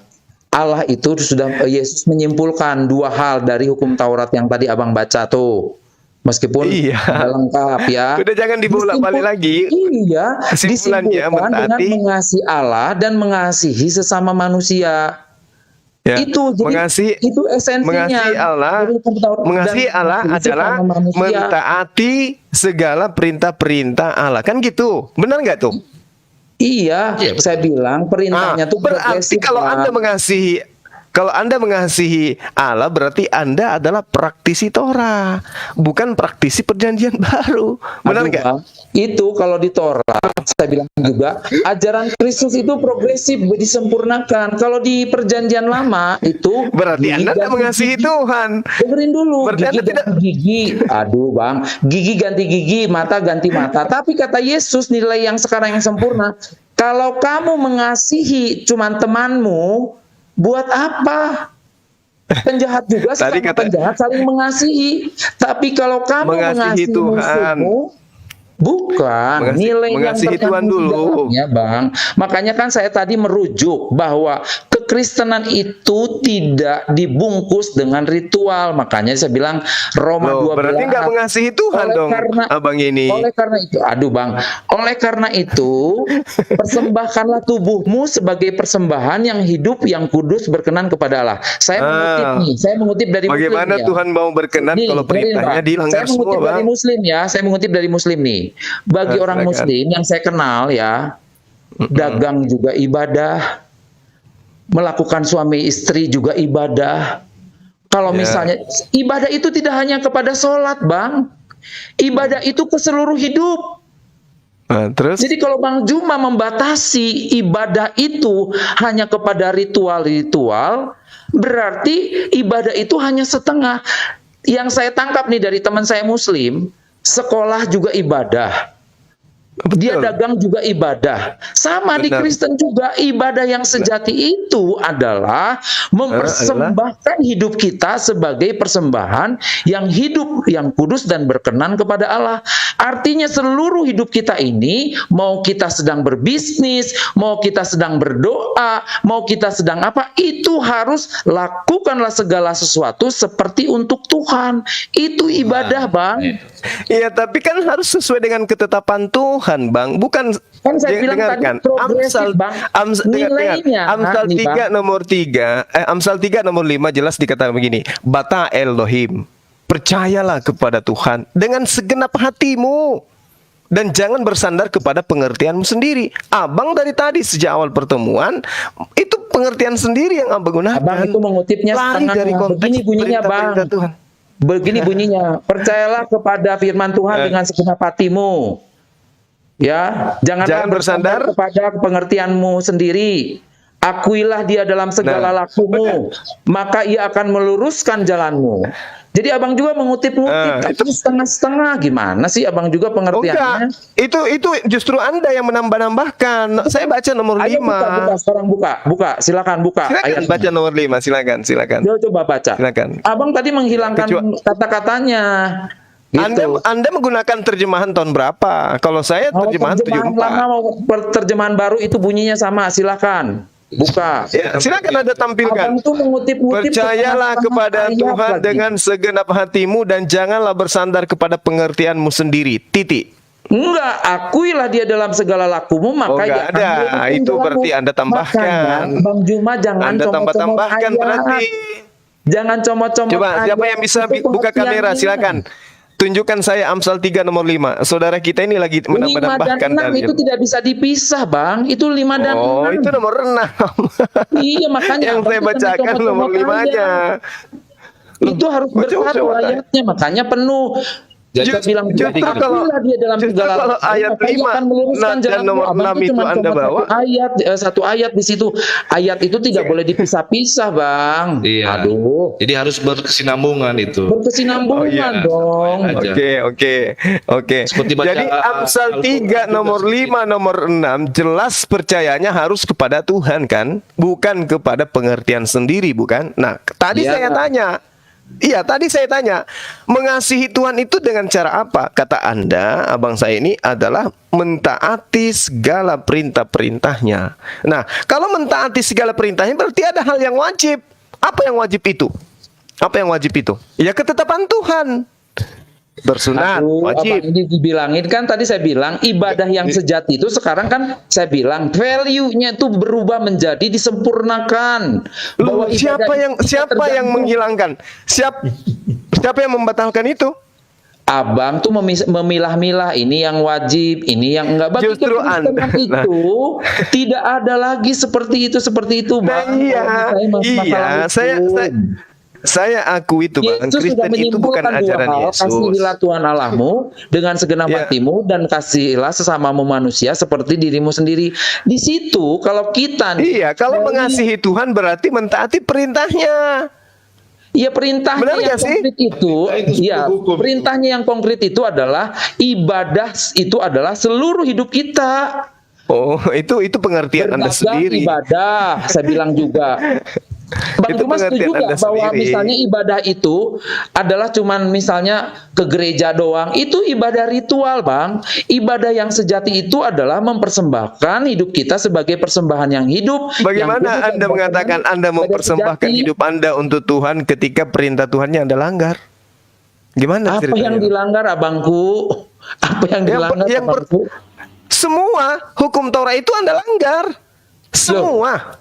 Allah itu sudah, Yesus menyimpulkan dua hal dari hukum Taurat yang tadi Abang baca tuh. Meskipun Iya. tidak lengkap ya. Udah jangan dibolak-balik lagi. Iya, Kesimpulannya, disimpulkan dengan mentaati. mengasihi Allah dan mengasihi sesama manusia. Ya, Itu jadi itu esensinya. mengasihi Allah, Dari hukum Taurat mengasihi dan Allah mengasihi adalah sesama manusia. mentaati segala perintah-perintah Allah. Kan gitu. Benar nggak tuh? Iya, Iya, saya bilang perintahnya tuh berarti progresif, kalau Bang. Anda mengasihi Allah, berarti Anda adalah praktisi Torah, bukan praktisi perjanjian baru. Benar Aduh, nggak? Bang, itu kalau di Torah, saya bilang juga, ajaran Kristus itu progresif, disempurnakan. Kalau di perjanjian lama itu Berarti Anda tidak ganti mengasihi gigi. Tuhan. Dengerin dulu, Berarti gigi Anda tidak- ganti gigi. Aduh Bang, gigi ganti gigi, mata ganti mata. Tapi kata Yesus, nilai yang sekarang yang sempurna, kalau kamu mengasihi cuman temanmu, buat apa? Penjahat juga Tadi sama kata- penjahat saling mengasihi. Tapi kalau kamu Mengasihi mengasihi Tuhan. musuhmu, bukan nilai yang mengasihi Tuhan terkandung di dulu. dalamnya, Bang. Makanya kan saya tadi merujuk bahwa kekristenan itu tidak dibungkus dengan ritual. Makanya saya bilang Roma Loh, 12. berarti nggak mengasihi Tuhan Oleh dong, Abang ini. Oleh karena itu, aduh Bang, oleh karena itu, persembahkanlah tubuhmu sebagai persembahan yang hidup, yang kudus, berkenan kepada Allah. Saya mengutip dari Bagaimana Muslim, ya. Tuhan mau berkenan Nih, kalau dengerin, perintahnya Bang. dilanggar Saya mengutip semua, dari Bang? Muslim ya. Saya mengutip dari Muslim nih. Bagi orang Silakan. Muslim yang saya kenal ya, dagang juga ibadah, melakukan suami istri juga ibadah. Kalau Ya. misalnya ibadah itu tidak hanya kepada sholat, Bang. Ibadah itu ke seluruh hidup. Nah, terus? Jadi kalau Bang Juma membatasi ibadah itu hanya kepada ritual-ritual, berarti ibadah itu hanya setengah. Yang saya tangkap nih dari teman saya Muslim, sekolah juga ibadah. Dia Betul. dagang juga ibadah. Sama di Benar. Kristen juga, ibadah yang sejati itu adalah mempersembahkan hidup kita sebagai persembahan yang hidup, yang kudus dan berkenan kepada Allah. Artinya seluruh hidup kita ini, mau kita sedang berbisnis, mau kita sedang berdoa, mau kita sedang apa, itu harus lakukanlah segala sesuatu seperti untuk Tuhan. Itu ibadah, Bang. Iya, tapi kan harus sesuai dengan ketetapan Tuhan, Bang. Bukan, Kan saya bilang dengarkan. tadi progresif, Bang. Nilainya, Amsal nih, 3 Bang. nomor 3, Amsal 3 nomor 5 jelas dikatakan begini, Bata Elohim, percayalah kepada Tuhan dengan segenap hatimu dan jangan bersandar kepada pengertianmu sendiri. Abang dari tadi sejak awal pertemuan itu pengertian sendiri yang Abang gunakan. Abang itu mengutipnya Lari setengah. dari konteks Begini bunyinya, Bang. perintah-perintah Tuhan. Begini bunyinya, percayalah kepada firman Tuhan dengan segenap hatimu. Ya, jangan bersandar kepada pengertianmu sendiri. Akuilah dia dalam segala lakumu, maka ia akan meluruskan jalanmu. Jadi abang juga mengutip-ngutip, tapi setengah-setengah. Gimana sih abang juga pengertiannya? Enggak, itu justru Anda yang menambah-nambahkan. Saya baca nomor 5. Ayo buka, sekarang buka, silakan buka. Silakan baca nomor 5, silakan. Coba baca. Silakan. Abang tadi menghilangkan kata-katanya. Gitu. Anda menggunakan terjemahan tahun berapa? Kalau saya terjemahan 74. lama mau terjemahan baru itu bunyinya sama, silakan. Buka. Ya, silakan Anda tampilkan. Abang tuh mengutip-ngutip Percayalah kepada ayat Tuhan lagi. dengan segenap hatimu dan janganlah bersandar kepada pengertianmu sendiri. Titik. Enggak, akuilah dia dalam segala lakumu, maka Oh, enggak ia akan ada. meluruskan Itu jalanmu. berarti Anda tambahkan. Makanya, Bang Juma jangan Anda comot-comot tambah-tambahkan ayat. berarti. Jangan comot-comot Coba ayat. siapa yang bisa Itu buka kamera, pengertiannya. silakan. Tunjukkan saya Amsal 3 nomor 5. Saudara kita ini lagi 5 dan menambahkan 6 itu dalil. tidak bisa dipisah, Bang. Itu 5 dan Oh, 6. itu nomor 6. Iya, makanya yang Abang saya tuh jangan bacakan nomor comot-comot 5-nya. ayat. Itu harus bersatu ayatnya, makanya penuh. Jadi Saya bilang justru kalau- akuilah dia dalam justru segala kalau lakumu, ayat maka ia 5 akan meluruskan dan jalanmu. nomor Abang 6 tuh itu cuma Anda comot bawa. satu ayat di situ. Ayat itu tidak boleh dipisah-pisah, Bang. Iya. Aduh. Jadi harus berkesinambungan itu. Berkesinambungan Oh, iya. dong. Aja. Oke. Seperti baca Jadi Amsal 3 Al-Quran nomor juga 5 nomor 6 jelas percayanya harus kepada Tuhan kan, bukan kepada pengertian sendiri, bukan? Nah, tadi Iya. saya tanya. Iya, tadi saya tanya, mengasihi Tuhan itu dengan cara apa? Kata Anda, abang saya ini adalah mentaati segala perintah-perintahnya. Nah, kalau mentaati segala perintahnya berarti ada hal yang wajib. Apa yang wajib itu? Apa yang wajib itu? Ya ketetapan Tuhan. Bersunat, Aduh, wajib. Abang ini dibilangin kan tadi saya bilang ibadah yang sejati itu sekarang kan saya bilang value-nya itu berubah menjadi disempurnakan. Loh, Bahwa ibadah itu siapa yang tergantung. menghilangkan? Siapa yang membatalkan itu? Abang tuh memilah-milah ini yang wajib, ini yang enggak. Bagi Justru kekristenan Anda- itu tidak ada lagi seperti itu, Nah, Bang. Kalau misalnya masalah hukum. saya akui itu, Bang. Yesus sudah Kristen itu bukan menyimpulkan dua ajaran hal, Yesus. kasihilah Tuhan Allahmu dengan segenap Ya. hatimu dan kasihilah sesamamu manusia seperti dirimu sendiri. Di situ kalau kita Iya, kalau mengasihi Tuhan berarti mentaati perintahnya. Iya, perintahnya Benar yang nggak sih? konkret itu, ya hukum. perintahnya yang konkret itu adalah ibadah itu adalah seluruh hidup kita. Oh, itu pengertian Anda Berdagang sendiri. ibadah, saya bilang juga. Bang Itu Cuma setuju pengertian nggak Anda bahwa sendiri. misalnya ibadah itu adalah cuman misalnya ke gereja doang, itu ibadah ritual, Bang. Ibadah yang sejati itu adalah mempersembahkan hidup kita sebagai persembahan yang hidup. Bagaimana yang kudus Anda dan mengatakan berkenan Anda ibadah mempersembahkan sejati? hidup Anda untuk Tuhan ketika perintah Tuhannya Anda langgar? Gimana Apa ceritanya? yang dilanggar, abangku? Apa yang dilanggar, abangku? Semua hukum Taurat itu Anda langgar. Semua.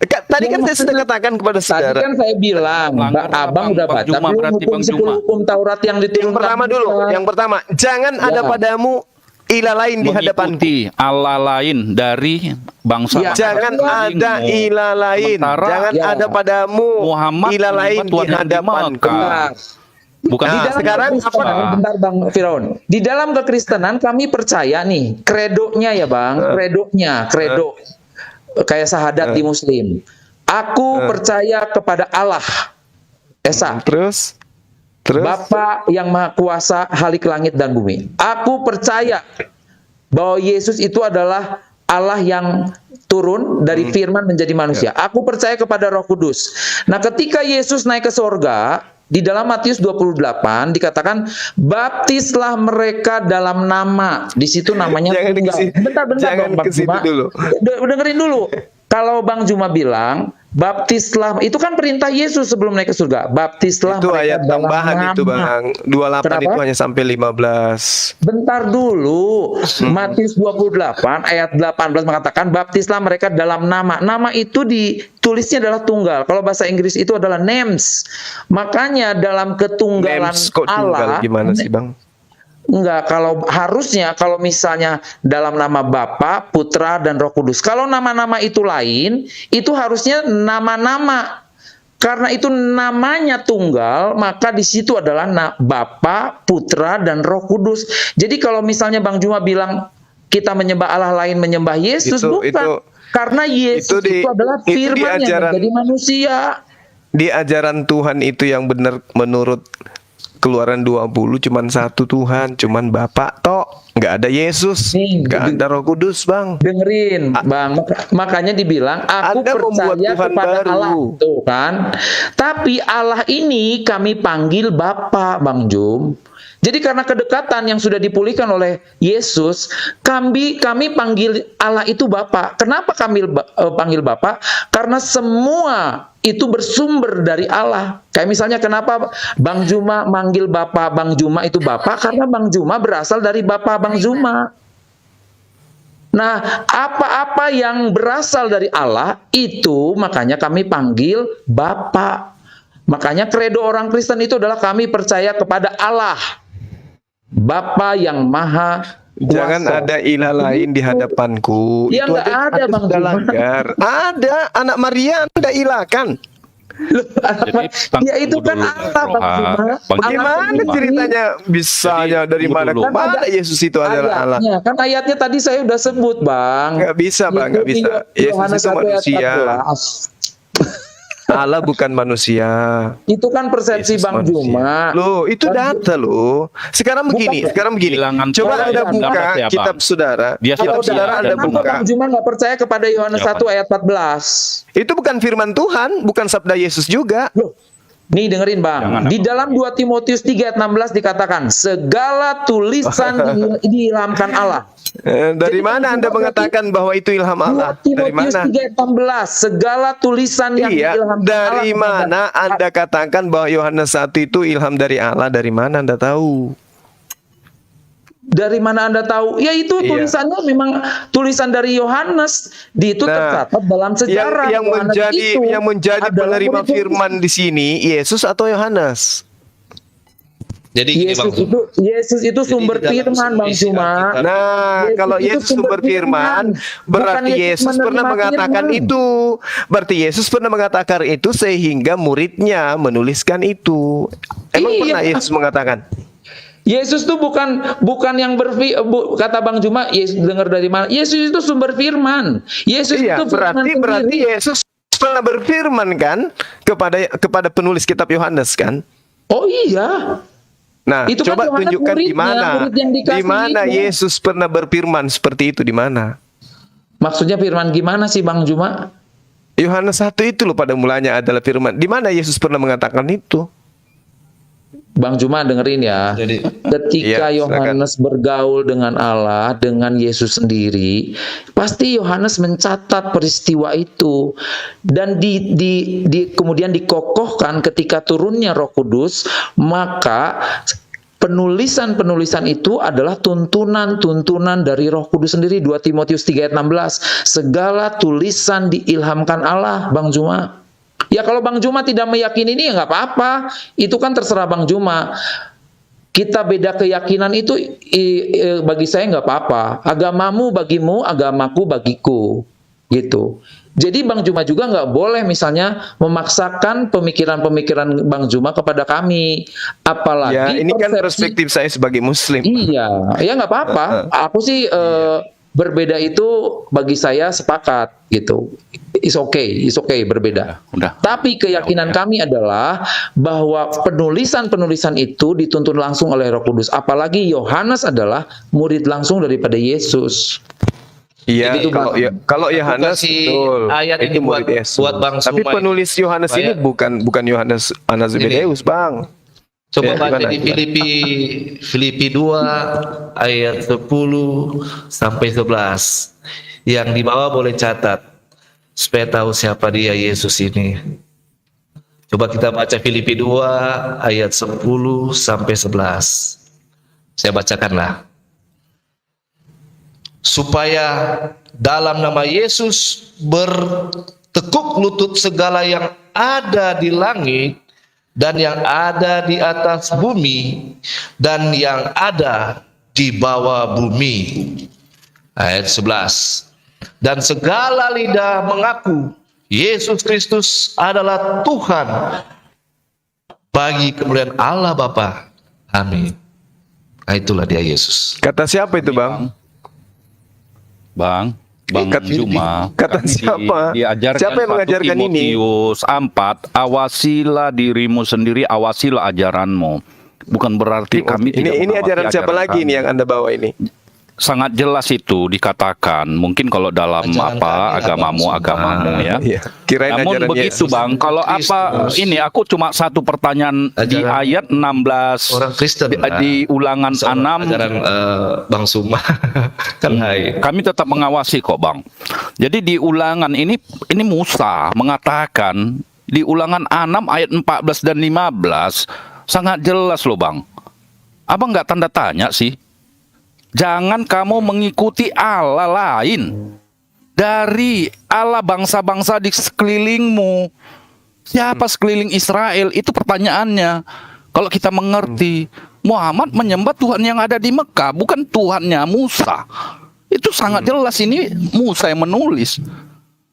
Tadi kan saya sudah katakan kepada Tadi saudara. kan saya bilang, Langgar Abang Bang udah Bang baca Juma, belum berarti hukum Bang 10 Juma. hukum Taurat yang Yang diturunkan pertama dulu, Musa? yang pertama, jangan ada Ya. padamu ilah lain di hadapanku. Mengikuti Allah lain dari bangsa. Ya, Jangan ada ilah lain. Sementara Jangan ya, ada padamu Muhammad ilah lain menyembah di Tuhan yang di hadapanku. Mekah. Bukan Nah, Di dalam sekarang kekristenan, apa? bentar Bang Firaun. Di dalam kekristenan kami percaya nih, kredonya ya Bang, kredo. Kayak sahadat di Muslim. Aku percaya kepada Allah. Esa. Terus Bapa yang Maha Kuasa, Halik langit dan bumi. Aku percaya bahwa Yesus itu adalah Allah yang turun dari firman menjadi manusia. Aku percaya kepada Roh Kudus. Nah, ketika Yesus naik ke sorga, di dalam Matius 28 dikatakan, baptislah mereka dalam nama. Di situ namanya Jangan tunggal. ke situ. Bentar Jangan dong, Bang ke situ Juma. dulu. Dengerin dulu. Kalau Bang Juma bilang, baptislah, itu kan perintah Yesus sebelum naik ke surga. Baptislah itu mereka ayat dalam tambahan nama. itu Bang. 28 Kenapa? itu hanya sampai 15. Bentar dulu. Matius 28 ayat 18 mengatakan baptislah mereka dalam nama. Nama itu ditulisnya adalah tunggal. Kalau bahasa Inggris itu adalah names. Makanya dalam ketunggalan Names kok tunggal Allah, gimana sih Bang? enggak, kalau harusnya kalau misalnya dalam nama Bapa, Putra dan Roh Kudus. Kalau nama-nama itu lain, itu harusnya nama-nama. Karena itu namanya tunggal, maka di situ adalah Bapa, Putra dan Roh Kudus. Jadi kalau misalnya Bang Juma bilang kita menyembah Allah lain, menyembah Yesus, bukan. Karena Yesus itu adalah itu di firman yang ajaran- menjadi manusia. Di ajaran Tuhan itu yang benar menurut Keluaran 20 cuman satu Tuhan, cuman Bapa tok, nggak ada Yesus, nggak ada Roh Kudus, Bang. Dengerin, Bang. Makanya dibilang aku Anda membuat percaya Tuhan kepada baru. Allah, tuh kan. Tapi Allah ini kami panggil Bapa, Bang Jum. Jadi karena kedekatan yang sudah dipulihkan oleh Yesus, kami panggil Allah itu Bapa. Kenapa kami panggil Bapa? Karena semua itu bersumber dari Allah. Kayak misalnya kenapa Bang Juma manggil Bapak Bang Juma itu Bapak? Karena Bang Juma berasal dari Bapak Bang Juma. Nah, apa-apa yang berasal dari Allah itu makanya kami panggil Bapak. Makanya kredo orang Kristen itu adalah kami percaya kepada Allah, Bapa yang Maha Kuasa. Jangan ada ilah lain di hadapanku. Ya, Itu nggak aja ada, Anda Bang sudah Juma. langgar. Ada anak Maria Anda ilahkan. Ya itu kan Allah, Bang Juma. Bagaimana ceritanya bisanya dari tunggu mana? dulu. Kemana Yesus itu adalah Allah? Ayatnya, kan ayatnya tadi saya udah sebut, Bang. Nggak bisa, Bang, nggak bisa. Yesus Yohanes itu 1 ayat manusia. 14. Allah bukan manusia. Itu kan persepsi Yesus Bang manusia. Juma. Loh, itu data loh. Sekarang begini. Bilangan Coba Tuhan Anda dalam buka pendapat ya, Bang. kitab saudara. Dia Kitab saksi saudara ya, Anda dan Kenapa buka. Bang Juma nggak percaya kepada Yohanes Ya, 1 Pak. ayat 14? Itu bukan firman Tuhan, bukan sabda Yesus juga. Loh, nih dengerin Bang. Jangan, Di Bang. dalam 2 Timotius 3 ayat 16 dikatakan, segala tulisan diilhamkan Allah. Dari Jadi, mana Anda Bang, mengatakan bahwa itu ilham 2 Allah? Dari Timotius mana? 3 ayat 16, segala tulisan yang Iya, diilhamkan dari Allah. mana Anda katakan bahwa Yohanes 1 itu ilham dari Allah? Dari mana Anda tahu? Dari mana Anda tahu? Ya itu Iya. tulisannya memang tulisan dari Yohanes. Di itu Nah, tercatat dalam sejarah. yang Yohanes menjadi adalah penerima murid Yesus. firman di sini Yesus atau Yohanes? Jadi gini, Bang Jum. Yesus itu sumber di dalam firman, Bang isi Juma. Alkitab. Nah, Yesus kalau itu Yesus sumber sumber firman, firman. berarti Bukan Yesus Yesus pernah menerima mengatakan firman. itu. Berarti Yesus pernah mengatakan itu sehingga muridnya menuliskan itu. Emang Iya. pernah Yesus mengatakan? Yesus itu bukan yang kata Bang Juma, Yesus dengar dari mana? Yesus itu sumber firman. Yesus Iya, itu firman berarti sendiri. Yesus pernah berfirman kan kepada penulis kitab Yohanes kan? Oh iya. Nah, Itu kan coba Yohanes tunjukkan di muridnya, mana. murid yang dikasihi Di mana itu. Yesus pernah berfirman seperti itu di mana? Maksudnya firman gimana sih Bang Juma? Yohanes 1 itu loh pada mulanya adalah firman. Di mana Yesus pernah mengatakan itu? Bang Juma dengerin ya. Jadi Ketika Iya, silakan. Yohanes bergaul dengan Allah, dengan Yesus sendiri, pasti Yohanes mencatat peristiwa itu dan kemudian dikokohkan ketika turunnya Roh Kudus, maka penulisan-penulisan itu adalah tuntunan-tuntunan dari Roh Kudus sendiri. 2 Timotius 3 ayat 16. Segala tulisan diilhamkan Allah, Bang Juma. Ya kalau Bang Juma tidak meyakini ini ya nggak apa-apa. Itu kan terserah Bang Juma. Kita beda keyakinan itu bagi saya nggak apa-apa. Agamamu bagimu, agamaku bagiku. Gitu. Jadi Bang Juma juga nggak boleh misalnya memaksakan pemikiran-pemikiran Bang Juma kepada kami. Apalagi Ya, ini kan persepsi- perspektif saya sebagai Muslim. Iya, ya nggak apa-apa. Aku sih berbeda itu bagi saya sepakat gitu. It's okay berbeda. Udah. Tapi keyakinan kami adalah bahwa penulisan-penulisan itu dituntun langsung oleh Roh Kudus. Apalagi Yohanes adalah murid langsung daripada Yesus. Iya, Jadi itu kalau Yohanes kasih betul. ayat itu ini murid buat- Yesus. buat Bang Tapi Sumai. penulis Yohanes ini Supaya- bukan Yohanes Anak Zebedeus, Bang. coba Ya, baca gimana? di Filipi 2 ayat 10 sampai 11. Yang di bawah boleh catat supaya tahu siapa dia Yesus ini. Coba kita baca Filipi 2 ayat 10 sampai 11. Saya bacakanlah. Supaya dalam nama Yesus bertekuk lutut segala yang ada di langit dan yang ada di atas bumi dan yang ada di bawah bumi. Ayat 11. Dan segala lidah mengaku Yesus Kristus adalah Tuhan bagi kemuliaan Allah Bapa. Amin. Nah, itulah dia Yesus. Kata siapa itu, Bang? Bang Juma. Kata siapa? Diajarkan Siapa yang 1 mengajarkan ini? Timotius 4, awasilah dirimu sendiri, awasilah ajaranmu. bukan berarti kami tidak Ini mengawasi ajaran siapa lagi kami. ini yang Anda bawa ini? Sangat jelas itu dikatakan. Mungkin kalau dalam Ajaran kami agamamu ya. Iya. Kirain Namun ajarannya begitu Yesus. Bang, kalau apa Kristus. ini aku cuma satu pertanyaan di Ajaran ayat 16 orang Kristen di Ulangan 6. ajaran Bang Suma kan hai. Kami tetap mengawasi kok Bang. Jadi di Ulangan ini Musa mengatakan di Ulangan 6 ayat 14 dan 15 sangat jelas loh Bang. Abang nggak tanda tanya sih? Jangan kamu mengikuti Allah lain dari Allah bangsa-bangsa di sekelilingmu. Siapa sekeliling Israel? Itu pertanyaannya. Kalau kita mengerti, Muhammad menyembah Tuhan yang ada di Mekah, bukan Tuhannya Musa. Itu sangat jelas, ini Musa yang menulis.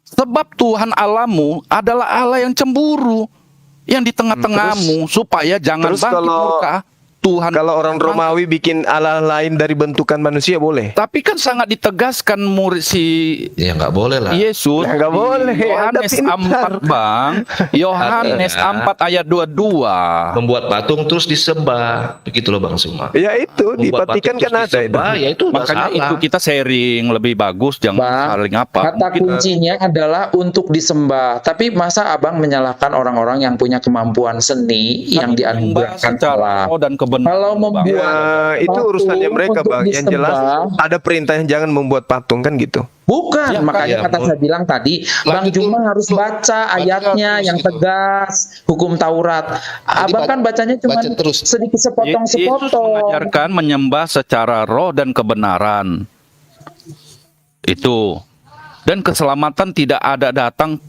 Sebab Tuhan Allahmu adalah Allah yang cemburu, yang di tengah-tengahmu, supaya jangan terus bangkit kalau- murka Tuhan. Kalau orang Romawi bikin Allah lain dari bentukan manusia boleh? Tapi kan sangat ditegaskan murid si Ya nggak boleh lah. Yesus. Ya, nggak boleh. Yohanes Anda pintar. 4 Bang. Yohanes Artinya, 4 ayat 22. Membuat patung terus disembah. Begitu loh Bang Suma. Ya itu di Membuat Vatikan patung kan terus ada itu. disembah, ya itu nggak Makanya salah. itu kita sharing lebih bagus, jangan Bang, saling apa. kata kuncinya adalah untuk disembah. Tapi masa abang menyalahkan orang-orang yang punya kemampuan seni yang dianugerahkan secara Allah? roh dan kebenaran. Kalau Bang. membuat Ya, itu patung urusannya mereka untuk Bang. Yang jelas disembah, ada perintah yang jangan membuat patung kan gitu. bukan, Ya, makanya ya, kata saya bilang tadi, Bang lanjut Juma dulu. harus baca ayatnya terus yang gitu. tegas, hukum Taurat. Abang kan bacanya cuma baca terus. sedikit Yesus sepotong-sepotong. mengajarkan menyembah secara roh dan kebenaran. Itu. Dan keselamatan tidak ada datang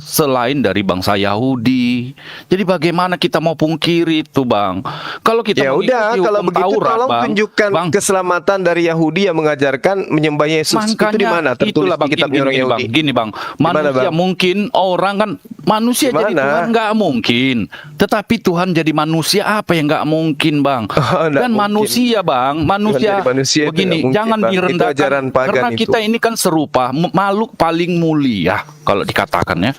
selain dari bangsa Yahudi. Jadi bagaimana kita mau pungkiri itu, Bang? Kalau kita Ya udah, mengikuti kalau hukum begitu Taurat, tolong Bang, tunjukkan Bang, keselamatan dari Yahudi yang mengajarkan menyembah Yesus. Itu di mana? Tertulis itulah, Bang, di kitabnya gini, orang gini, Yahudi. Bang, gini Bang, Gimana, manusia Bang? mungkin orang kan manusia jadi Gimana? Tuhan nggak mungkin, tetapi Tuhan jadi manusia apa yang nggak mungkin, Bang? Oh, nggak Dan mungkin. manusia, Bang, manusia, jadi manusia itu begini, nggak mungkin, jangan Bang. Itu direndahkan ajaran pagan karena itu. kita ini kan serupa makhluk paling mulia kalau dikatakan ya.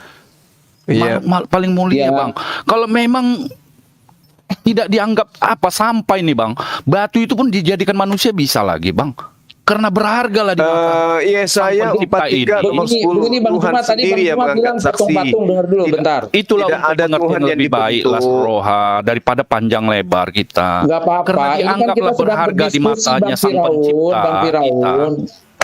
Iya. Paling mulia, Iya. Bang. Kalau memang tidak dianggap apa sampai nih, Bang, batu itu pun dijadikan manusia bisa lagi, Bang. Karena berharga lah di mata. Yesaya Sang pencipta 43 ini. nomor 10 Begini Bang Tuhan Juma, tadi Bang sendiri yang Juma bilang mengangkat saksi. patung-patung, dengar dulu bentar. Itulah Tidak untuk ada pengertian Tuhan yang lebih baik dibentuk. las roha daripada panjang lebar kita. Nggak apa-apa. Karena Ini kan kita dianggaplah sedang berharga di berdiskusi, matanya sang pencipta Bang Firaun.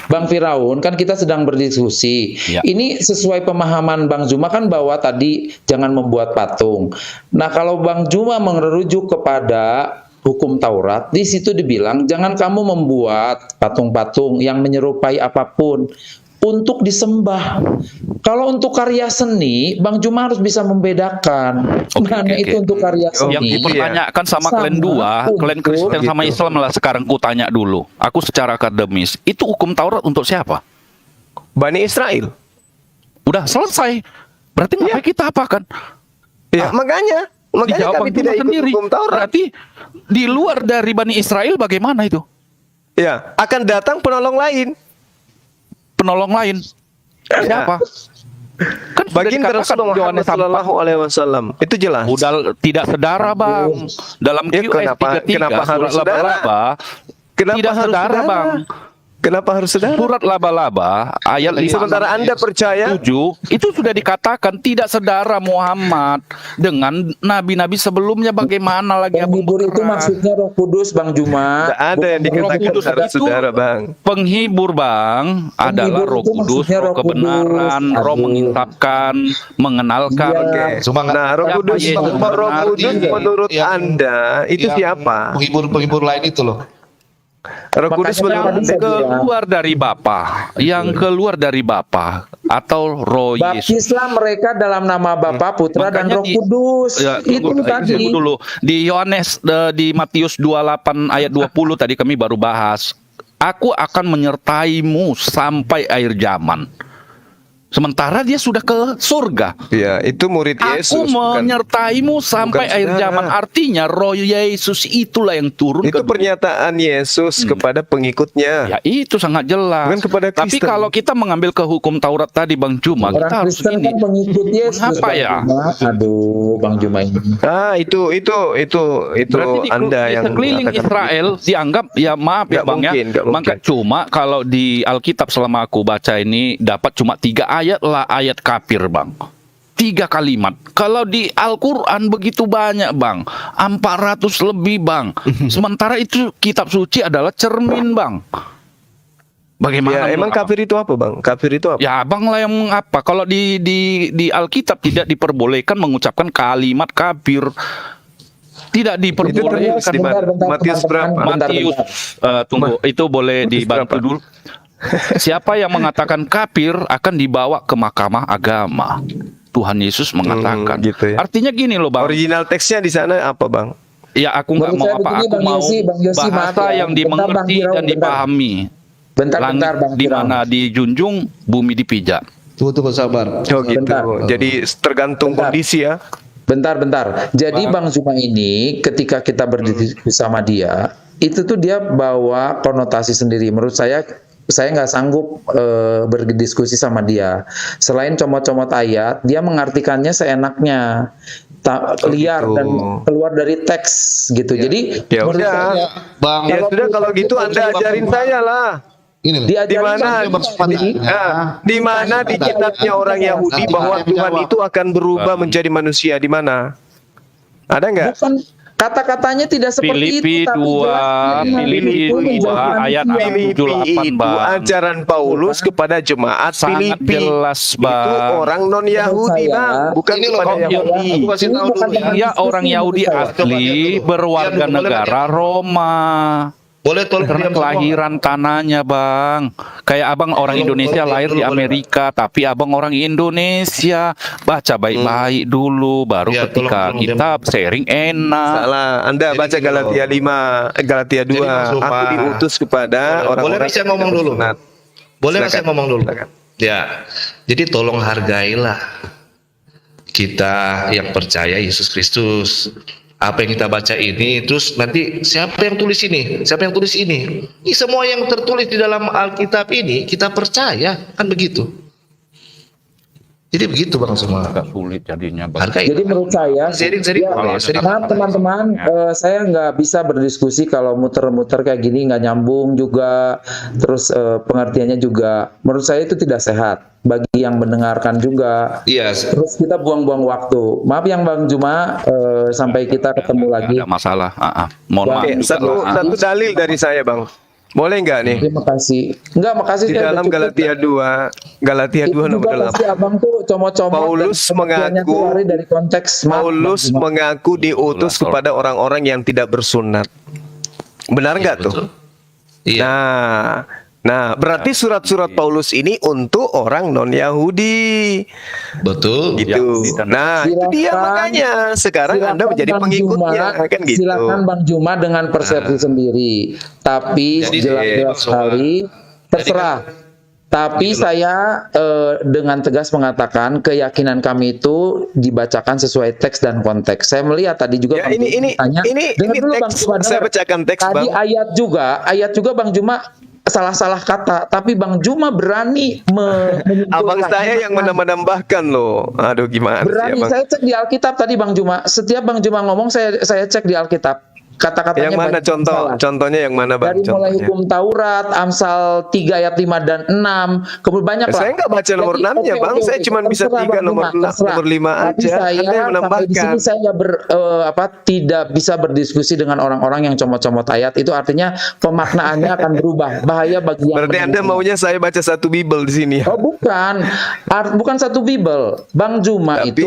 Bang Firaun, kan kita sedang berdiskusi. Ya. Ini sesuai pemahaman Bang Juma kan bahwa tadi jangan membuat patung. Nah, kalau Bang Juma merujuk kepada hukum Taurat, di situ dibilang jangan kamu membuat patung-patung yang menyerupai apapun untuk disembah. Kalau untuk karya seni, Bang Juma harus bisa membedakan Oke, mana oke, itu oke. untuk karya Yang seni. dipertanyakan sama kalian Sama dua, kalian untuk- Kristen sama gitu. Islam lah sekarang kutanya dulu. Aku secara akademis, itu hukum Taurat untuk siapa? Bani Israel. Udah selesai. Berarti Iya. ngapain kita apakan? Ya, makanya Dijawab kami Bang tidak Juma ikut sendiri. hukum Taurat. Berarti di luar dari Bani Israel bagaimana itu? Ya, akan datang penolong lain. Penolong lain. Siapa? Kan sudah Baginda dikatakan Rasulullah Muhammad Yohanes 4. Sallallahu Alaihi Wasallam. Itu jelas. Udah tidak sedara, Bang. Dalam Ya, QS kenapa 33 harus surat sedara? laba-laba Kenapa tidak harus sedara, sedara? Bang. Kenapa harus sedara? Surat laba-laba ayat 5 Sementara Anda percaya 7 itu sudah dikatakan tidak sedara Muhammad dengan nabi-nabi sebelumnya, bagaimana lagi Abu Penghibur itu Bakar? maksudnya Roh Kudus, Bang Juma. tidak ada yang Bukan dikatakan Kudus harus itu- sedara, Bang. Penghibur, Bang, adalah Roh itu Kudus, maksudnya Roh Roh kebenaran, Kudus. Roh Aduh. mengingatkan, mengenalkan. Iya. Cuma nggak- Nah, Roh Siapa Kudus, Yesus Roh benar? Kudus Iya. menurut Yang- Anda itu yang siapa? Penghibur lain itu loh. Roh Kudus Makanya menurut tadi Yang saya bilang, keluar dari Bapa, yang keluar dari Bapa atau Roh Yesus. baptislah mereka dalam nama Bapa, Putra, dan Makanya Roh Kudus. Ya, Itu tadi. tunggu dulu. Di Yohanes di Matius 28 ayat 20 tadi kami baru bahas. Aku akan menyertaimu sampai akhir zaman. Sementara dia sudah ke surga. Ya, itu murid Yesus. Aku menyertaimu sampai bukan akhir saudara. zaman. Artinya roh Yesus itulah yang turun Itu ke pernyataan Yesus kepada pengikutnya. Ya itu sangat jelas. Bukan kepada Tapi Kristen. kalau kita mengambil ke hukum Taurat tadi Bang Juma, kita Orang harus Kristen gini. kan pengikut Yesus. Mengapa Bang ya? Juma. Aduh, Bang Juma ini. Itu Berarti di, Anda di yang sekeliling mengatakan Israel dianggap ya maaf ya Nggak Bang mungkin, ya. nggak mungkin. Maka cuma kalau di Alkitab selama aku baca ini dapat cuma 3 ayat lah ayat kafir Bang. 3 kalimat. Kalau di Al-Quran begitu banyak Bang. 400 lebih Bang. Sementara itu kitab suci adalah cermin Bang. Bagaimana? Ya, emang Bang? kafir itu apa, Bang? Kafir itu apa? Ya abang lah yang apa? Kalau di Alkitab tidak diperbolehkan mengucapkan kalimat kafir. Tidak diperbolehkan. di mana? Matius berapa? Matius, tunggu, itu boleh dibantu berapa? dulu. Siapa yang mengatakan kafir akan dibawa ke mahkamah agama. Tuhan Yesus mengatakan. Gitu ya. Artinya gini loh Bang. Original teksnya di sana apa, Bang? Ya aku nggak Menurut mau saya apa. begini, Aku Bang mau Yosi, Bang Yosi, maaf bahasa ya. yang Bentar, Bang dimengerti Firaun, dan bentar. dipahami. Bentar, Langit Bang di Firaun. mana dijunjung, bumi dipijak. Tunggu sabar. Oh, gitu. Bentar. Jadi tergantung Bentar. kondisi ya. Bentar. Jadi Bang Zuma ini ketika kita berdiskusi sama dia, itu tuh dia bawa konotasi sendiri. Menurut saya nggak sanggup berdiskusi sama dia. Selain comot-comot ayat, dia mengartikannya seenaknya, liar gitu. dan keluar dari teks gitu. Jadi Ya menurut udah. saya, Bang, Ya sudah kalau gitu Anda ajarin saya lah. ini loh. diajarin Di mana? sama dia. Di mana di kitabnya orang Yahudi bahwa Tuhan itu akan berubah menjadi manusia? Di mana? Ada nggak? Bukan kata-katanya tidak seperti Filipi itu, tapi 2, jelasnya Filipi itu 2 menjadi ayat manusia. Filipi 78 itu Bang. ajaran Paulus kepada jemaat Sangat Filipi. jelas, Itu Bang. orang non Yahudi, Menurut saya, Bang, bukan ini loh, kepada Bang, Yahudi. aku kasih Ini tahu bukan dulu ya. Ya orang Yahudi asli berwarga Diam, boleh negara nggak? Roma. Boleh tolong Karena diam semua? kelahiran tanahnya Bang. Kayak abang orang Tolong, Indonesia tolong, lahir tolong, di boleh. Amerika, tapi abang orang Indonesia. Baca baik-baik dulu, baru Ya, ketika tolong, kita sharing enak. Salah, Anda Jadi baca gini Galatia loh. 5, Galatia 2. Jadi maksud Aku Pak, diutus kepada boleh orang-orang nggak saya ngomong dulu? sunat. Boleh nggak saya Silakan. ngomong dulu? Silakan. Ya, jadi tolong hargailah kita yang percaya Yesus Kristus. Apa yang kita baca ini, terus nanti siapa yang tulis ini, siapa yang tulis ini? Ini semua yang tertulis di dalam Alkitab ini kita percaya, kan begitu. Jadi begitu Bang semua. Agak sulit jadinya Bang. Hargai. Jadi menurut saya, Sharing, ya, sharing. maaf teman-teman, saya nggak bisa berdiskusi kalau muter-muter kayak gini, nggak nyambung juga, terus pengertiannya juga, menurut saya itu tidak sehat bagi yang mendengarkan juga. Iya. Terus kita buang-buang waktu. Maaf yang Bang Juma, sampai kita ketemu lagi. Ada masalah. Mohon maaf. Oke, juga satu lah. satu dalil dari saya, Bang. Boleh nggak nih? Terima kasih. Enggak, makasih. Di saya dalam udah cukup. Galatia 2, Galatia Itu 2 juga nomor pasti 8. abang tuh comot-comot. Paulus dan pengertiannya tuh mengaku- lari dari konteks. Maaf, Paulus Bang Juma. mengaku diutus Betul. kepada orang-orang yang tidak bersunat. Benar nggak tuh? Betul. Iya. Nah, berarti surat-surat Paulus ini untuk orang non-Yahudi. Betul. Gitu. Yahudi dan- Nah, itu dia Silakan. makanya sekarang Silakan Anda menjadi Bang pengikutnya, Juma, kan gitu. Silakan Bang Juma dengan persepsi sendiri. Tapi Jadi, jelas-jelas Bang Juma, sekali terserah. Tapi saya dengan tegas mengatakan keyakinan kami itu dibacakan sesuai teks dan konteks. Saya melihat tadi juga Ya, Bang ini Juma tanya, dengar dulu, Bang teks. Juma, Saya dengar. bacakan teks, Tadi Bang. ayat juga Bang Juma salah-salah kata, tapi Bang Juma berani menyimpulkan. Abang saya yang menambah-nambahkan loh. Aduh, gimana sih, Berani, Abang? saya cek di Alkitab tadi Bang Juma. Setiap Bang Juma ngomong saya cek di Alkitab. Kata-katanya Yang mana banyak contoh? salah. Contohnya yang mana, Bang? Dari mulai Contohnya. hukum Taurat, Amsal 3 ayat 5 dan 6, kemudian banyak lah. Saya nggak baca nomor Jadi, 6-nya, oke, Bang. oke, Saya oke. cuma bisa Terserah, 3, Bang nomor Juma, terserah. nomor 5 Tapi aja. saya Anda yang sampai di menambahkan. sini saya tidak bisa berdiskusi dengan orang-orang yang comot-comot ayat. Itu artinya pemaknaannya akan berubah. Bahaya bagi yang Berarti Anda mendengar. maunya saya baca satu Bible di sini. Oh bukan, bukan satu Bible. Bang Juma Tapi- itu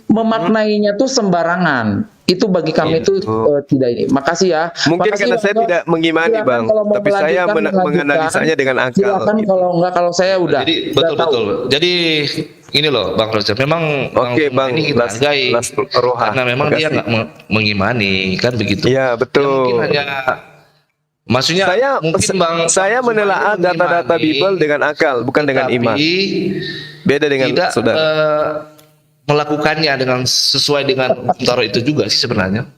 memaknainya tuh sembarangan. Itu bagi kami itu tidak ini. Makasih ya. Mungkin Makasih, karena saya Bang. tidak mengimani, Silakan Bang. kalau mau Tapi saya melanjutkan. menganalisanya dengan akal. Silakan, Gitu. kalau enggak, kalau saya udah. Jadi udah betul tahu. betul. Jadi ini loh Bang Roger, memang Oke, Bang. ini kita Las- hargai Las Roha. karena memang dia Makasih. nggak mengimani kan begitu. Iya, betul. Ya, mungkin hanya Maksudnya mungkin Bang saya Zuma menelaah ini data-data mengimani, Bible dengan akal, bukan dengan tetapi iman. Beda dengan tidak saudara. melakukannya dengan sesuai dengan hukum Taurat itu juga sih sebenarnya.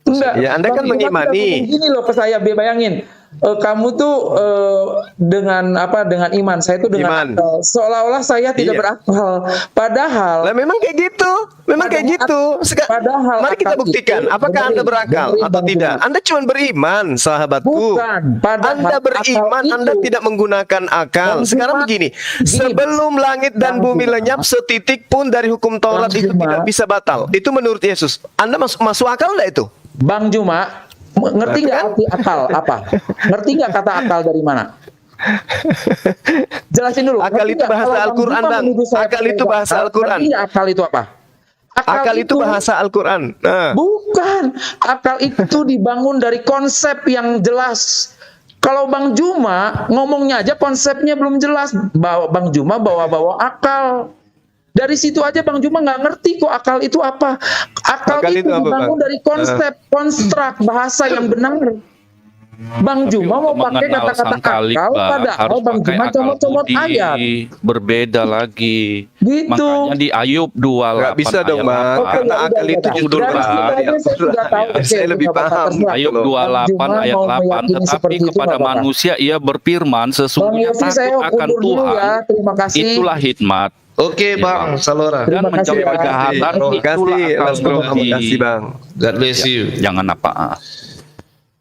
Enggak. Ya, Anda kan Bang Zuma mengimani. tidak ngomong gini loh ke saya, bayangin. Kamu tuh dengan dengan iman, saya tuh dengan Iman. akal. Seolah-olah saya tidak Iya. berakal. Padahal Lah memang kayak gitu. Memang kayak gitu. padahal Mari kita akal buktikan itu- apakah Anda dengerin, berakal dengerin, atau Bang tidak. Zuma. Anda cuma beriman, sahabatku. Bukan. Padahal Anda beriman, akal Anda itu- tidak menggunakan akal. Bang Sekarang Zuma, begini, gini, sebelum langit dan Bang bumi Zuma. lenyap, setitik pun dari hukum Taurat Bang itu Zuma. tidak bisa batal. Itu menurut Yesus. Anda masuk akal nggak itu? Bang Juma, ngerti nggak Kan? arti akal apa? Ngerti nggak kata akal dari mana? Jelasin dulu. Akal ngerti itu nggak bahasa kalau Bang Al-Quran, Juma Bang. menuduh saya Akal pakai itu bahasa akal, Al-Quran. Ngerti nggak akal itu apa? Akal itu bahasa Al-Quran. Nah. Bukan. Akal itu dibangun dari konsep yang jelas. Kalau Bang Juma ngomongnya aja konsepnya belum jelas. Bang Juma bawa-bawa akal. Dari situ aja Bang Juma nggak ngerti kok akal itu apa. Akal Akal itu itu apa, dibangun Bang? dari konsep, konstruk bahasa yang benar. Bang Tapi Juma mau untuk pakai mengenal kata-kata sang Khalik, akal, Bang, padahal harus Bang pakai Juma akal comot-comot budi. ayat. Berbeda lagi. Gitu. Makanya di Ayub 28 Nggak bisa dong, ayat Bang. 8. Oke, Karena ya akal udah, itu udah. justru Dari situ bahaya. aja saya sudah tahu. Ya. Oke, Saya lebih nggak apa-apa, paham. terserah. Ayub Bang 28 Juma ayat mau 8. meyakini Tetapi seperti itu, kepada nggak apa-apa. manusia ia berfirman Bang sesungguhnya Yofi, saya takut akan undur dulu Tuhan. ya. Terima kasih. Itulah hikmat. Oke Bang Salora. Dan Terima kasih, menjauhi ya. kejahatan Terima kasih, itulah akal Mas Bro. budi. Terima kasih, Bang. God bless you. Jangan apa.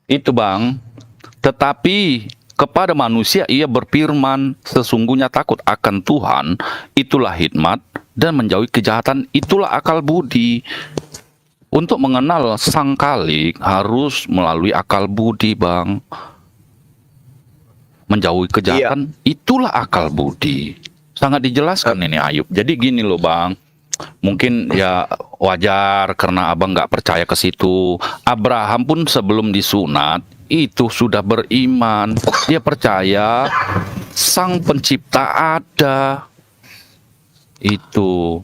Itu Bang. Tetapi kepada manusia ia berfirman sesungguhnya takut akan Tuhan, itulah hikmat, dan menjauhi kejahatan itulah akal budi. Untuk mengenal sang Khalik harus melalui akal budi, Bang. Menjauhi kejahatan itulah akal budi. Sangat dijelaskan ini Ayub. Jadi gini loh Bang. Mungkin ya wajar karena abang nggak percaya ke situ. Abraham pun sebelum disunat itu sudah beriman. Dia percaya sang pencipta ada. Itu.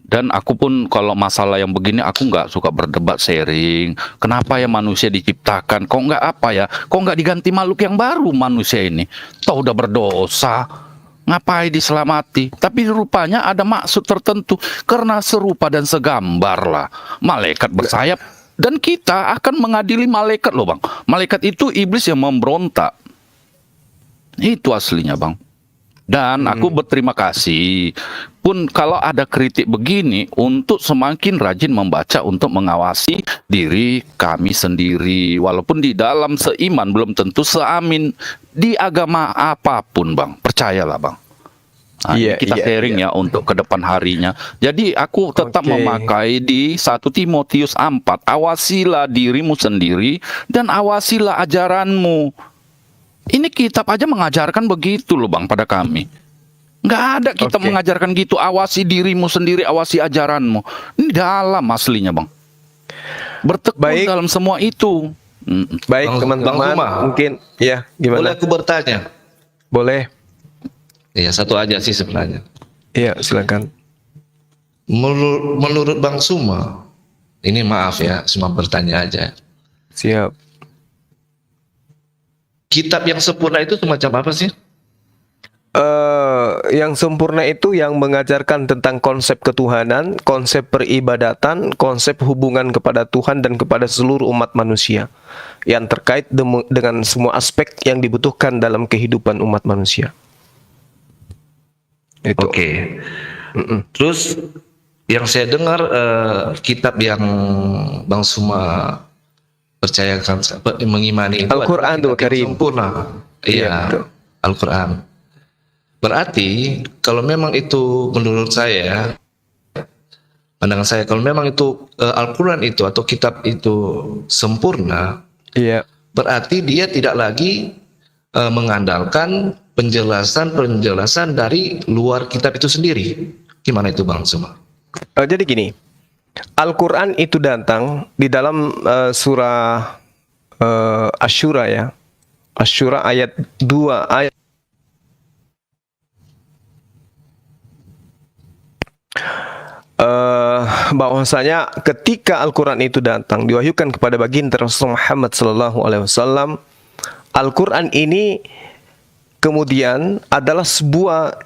Dan aku pun kalau masalah yang begini aku nggak suka berdebat sharing. Kenapa ya manusia diciptakan? Kok nggak apa ya? Kok nggak diganti makhluk yang baru manusia ini? Toh udah berdosa. Ngapain diselamati? Tapi rupanya ada maksud tertentu. Karena serupa dan segambar lah. Malaikat bersayap. Dan kita akan mengadili malaikat loh Bang. Malaikat itu iblis yang memberontak. Itu aslinya Bang. Dan aku berterima kasih pun kalau ada kritik begini untuk semakin rajin membaca untuk mengawasi diri kami sendiri. Walaupun di dalam seiman belum tentu seamin di agama apapun Bang. Percayalah Bang. Nah, Iya, ini kita iya, sharing ya untuk ke depan harinya. Jadi aku tetap Oke. memakai di 1 Timotius 4. Awasilah dirimu sendiri dan awasilah ajaranmu. Ini kitab aja mengajarkan begitu loh Bang pada kami. Nggak ada kita Oke. mengajarkan gitu. Awasi dirimu sendiri, awasi ajaranmu. Ini dalam aslinya Bang. Bertekun Baik. dalam semua itu. Baik Bang teman-teman, Zuma. mungkin ya Boleh gimana? aku bertanya? Boleh. Iya, satu aja sih sebenarnya. Iya, silakan. Menurut Bang Zuma, ini maaf ya, cuma bertanya aja. Siap. Kitab yang sempurna itu semacam apa sih? Yang sempurna itu yang mengajarkan tentang konsep ketuhanan, konsep peribadatan, konsep hubungan kepada Tuhan dan kepada seluruh umat manusia yang terkait dengan semua aspek yang dibutuhkan dalam kehidupan umat manusia. Itu. Oke. Terus yang saya dengar kitab yang Bang Zuma percayakan, mengimani itu Al-Quran adalah tuh, kitab yang Karim. sempurna. Iya, Iya, betul. Al-Quran. Berarti kalau memang itu menurut saya, pandangan saya, kalau memang itu Al-Quran itu atau kitab itu sempurna, Iya. berarti dia tidak lagi mengandalkan penjelasan dari luar kitab itu sendiri. Gimana itu Bang Zuma? Jadi gini, Al-Quran itu datang di dalam surah Asyura ya. Asyura ayat 2 ayat bahwasanya ketika Al-Quran itu datang diwahyukan kepada baginda Rasul Muhammad sallallahu alaihi wasallam, Al-Quran ini kemudian adalah sebuah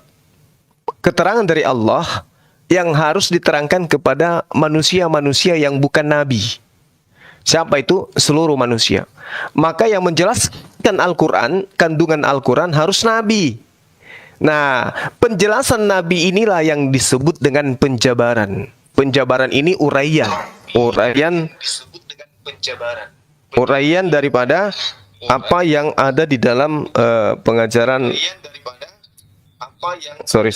keterangan dari Allah yang harus diterangkan kepada manusia-manusia yang bukan nabi. Siapa itu? Seluruh manusia. Maka yang menjelaskan Al-Quran, kandungan Al-Quran harus nabi. Nah, penjelasan nabi inilah yang disebut dengan penjabaran. Penjabaran ini uraian disebut dengan penjabaran. Uraian daripada apa yang ada di dalam pengajaran. Sorry.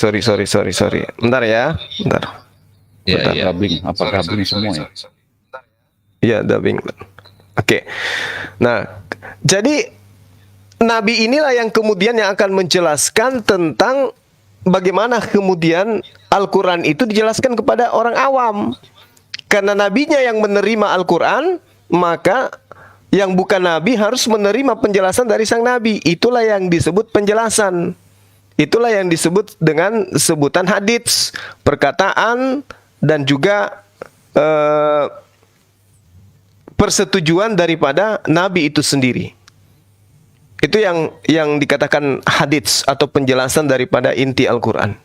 Bentar ya, bentar. Ya. Dubbing, apa dubbing semua ya? Ya, dubbing. Oke. Nah, jadi nabi inilah yang kemudian yang akan menjelaskan tentang bagaimana kemudian Al-Quran itu dijelaskan kepada orang awam. Karena nabinya yang menerima Al-Quran, maka yang bukan nabi harus menerima penjelasan dari sang nabi. Itulah yang disebut penjelasan. Itulah yang disebut dengan sebutan hadits, perkataan, dan juga persetujuan daripada nabi itu sendiri. Itu yang dikatakan hadits atau penjelasan daripada inti Al-Quran.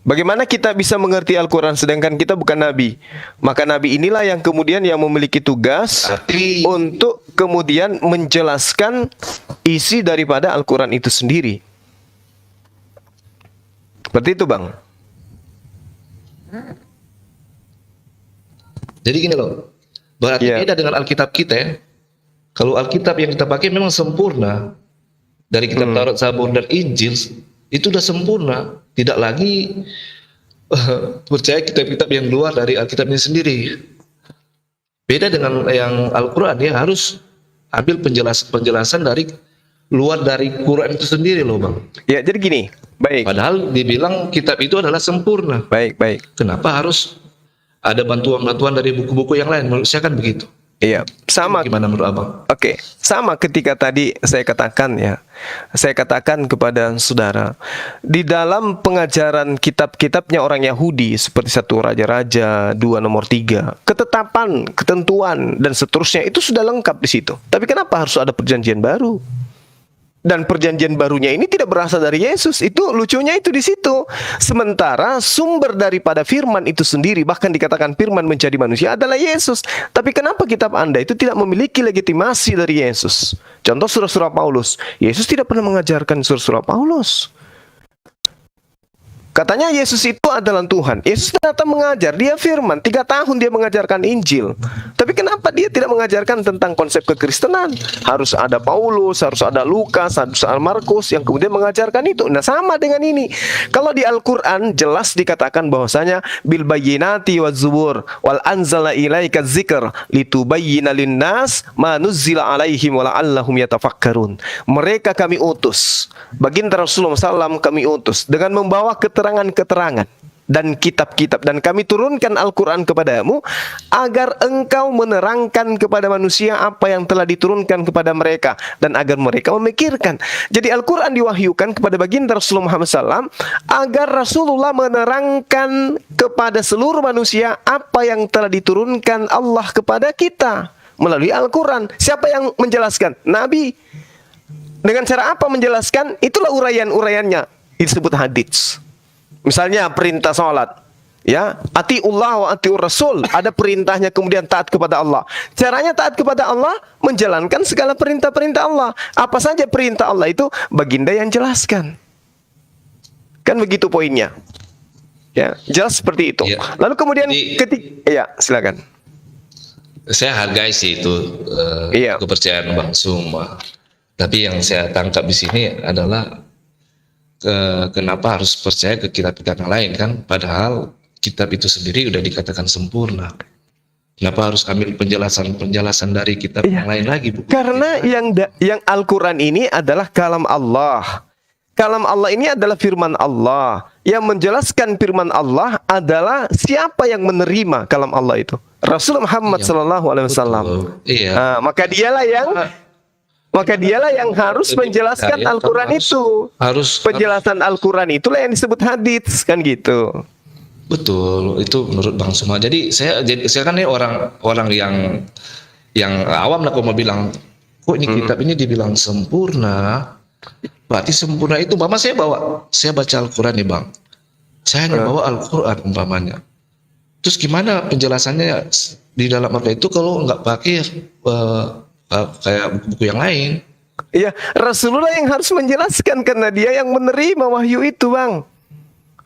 Bagaimana kita bisa mengerti Al-Quran sedangkan kita bukan nabi? Maka nabi inilah yang kemudian yang memiliki tugas untuk kemudian menjelaskan isi daripada Al-Quran itu sendiri. Seperti itu, Bang. Jadi gini loh, berarti beda dengan Alkitab kita ya. Kalau Alkitab yang kita pakai memang sempurna. Dari kitab Taurat, Zabur, dan Injil itu sudah sempurna. Tidak lagi percaya kitab-kitab yang luar dari Alkitab ini sendiri. Beda dengan yang Al-Quran, ya harus ambil penjelasan dari luar dari Quran itu sendiri loh, Bang. Ya, jadi gini. Baik. Padahal dibilang kitab itu adalah sempurna. Baik. Kenapa harus ada bantuan-bantuan dari buku-buku yang lain? Menurut saya kan begitu. Iya, sama. Gimana menurut Abang? Oke, sama ketika tadi saya katakan kepada saudara, di dalam pengajaran kitab-kitabnya orang Yahudi seperti 1 Raja-Raja, 2 Nomor 3, ketetapan, ketentuan dan seterusnya itu sudah lengkap di situ. Tapi kenapa harus ada perjanjian baru? Dan perjanjian barunya ini tidak berasal dari Yesus. Itu lucunya itu di situ. Sementara sumber daripada firman itu sendiri, bahkan dikatakan firman menjadi manusia, adalah Yesus. Tapi kenapa kitab Anda itu tidak memiliki legitimasi dari Yesus? Contoh surah-surah Paulus. Yesus tidak pernah mengajarkan surah-surah Paulus. Katanya Yesus itu adalah Tuhan. Yesus datang mengajar, dia firman, 3 tahun dia mengajarkan Injil. Tapi kenapa dia tidak mengajarkan tentang konsep kekristenan? Harus ada Paulus, harus ada Lukas, harus ada Markus yang kemudian mengajarkan itu. Nah, sama dengan ini. Kalau di Al-Quran jelas dikatakan bahwasanya bil bayyinati waz zubur wal anzalna ilaika dzikr litubayyana linnas ma nuzzila alaihim wa la'allahum yatafakkarun. Mereka kami utus, baginda Rasulullah SAW kami utus dengan membawa keterangan-keterangan dan kitab-kitab, dan kami turunkan Al-Quran kepadamu agar engkau menerangkan kepada manusia apa yang telah diturunkan kepada mereka dan agar mereka memikirkan. Jadi Al-Quran diwahyukan kepada baginda Rasulullah Muhammad SAW agar Rasulullah menerangkan kepada seluruh manusia apa yang telah diturunkan Allah kepada kita melalui Al-Quran. Siapa yang menjelaskan? Nabi. Dengan cara apa menjelaskan? Itulah uraian-uraiannya, disebut hadits. Misalnya perintah sholat, ya, atiullah wa atiur rasul, ada perintahnya kemudian taat kepada Allah. Caranya taat kepada Allah menjalankan segala perintah-perintah Allah. Apa saja perintah Allah itu baginda yang jelaskan. Kan begitu poinnya. Ya, jelas seperti itu. Ya. Lalu kemudian ya, silakan. Saya hargai sih itu kepercayaan Bang Suma. Tapi yang saya tangkap di sini adalah kenapa harus percaya ke kitab-kitab yang lain kan? Padahal kitab itu sendiri udah dikatakan sempurna. Kenapa harus ambil penjelasan dari kitab yang lain lagi, Bu? Karena yang Al-Quran ini adalah kalam Allah. Kalam Allah ini adalah firman Allah. Yang menjelaskan firman Allah adalah siapa yang menerima kalam Allah itu? Rasul Muhammad SAW. Iya. Nah, maka dialah yang harus menjelaskan Al-Quran itu. Harus penjelasan Al-Quran itulah yang disebut hadits, kan gitu. Betul, itu menurut Bang Suma. Jadi saya kan ini orang yang awam lah, kalau mau bilang, kok ini kitab ini dibilang sempurna, berarti sempurna itu, Mama saya baca Al-Quran nih Bang. Saya hanya bawa Al-Quran umpamanya. Terus gimana penjelasannya di dalam Al-Quran itu kalau nggak pakai kayak buku-buku yang lain? Iya, Rasulullah yang harus menjelaskan karena dia yang menerima wahyu itu, Bang.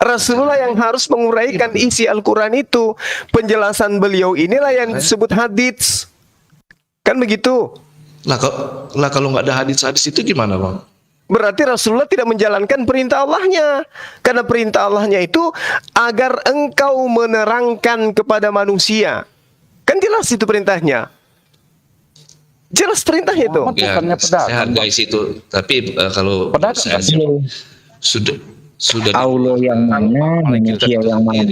Rasulullah yang harus menguraikan isi Al-Quran itu. Penjelasan beliau inilah yang disebut hadits. Kan begitu? Lah kalau nggak ada hadis-hadis itu gimana Bang? Berarti Rasulullah tidak menjalankan perintah Allahnya. Karena perintah Allahnya itu agar engkau menerangkan kepada manusia. Kan jelas itu perintahnya. Jelas perintahnya itu. Ya, Bukannya pedagang, saya hargai situ. Tapi kalau Pedagang, saya sudah Allah yang mana, manusia yang mana.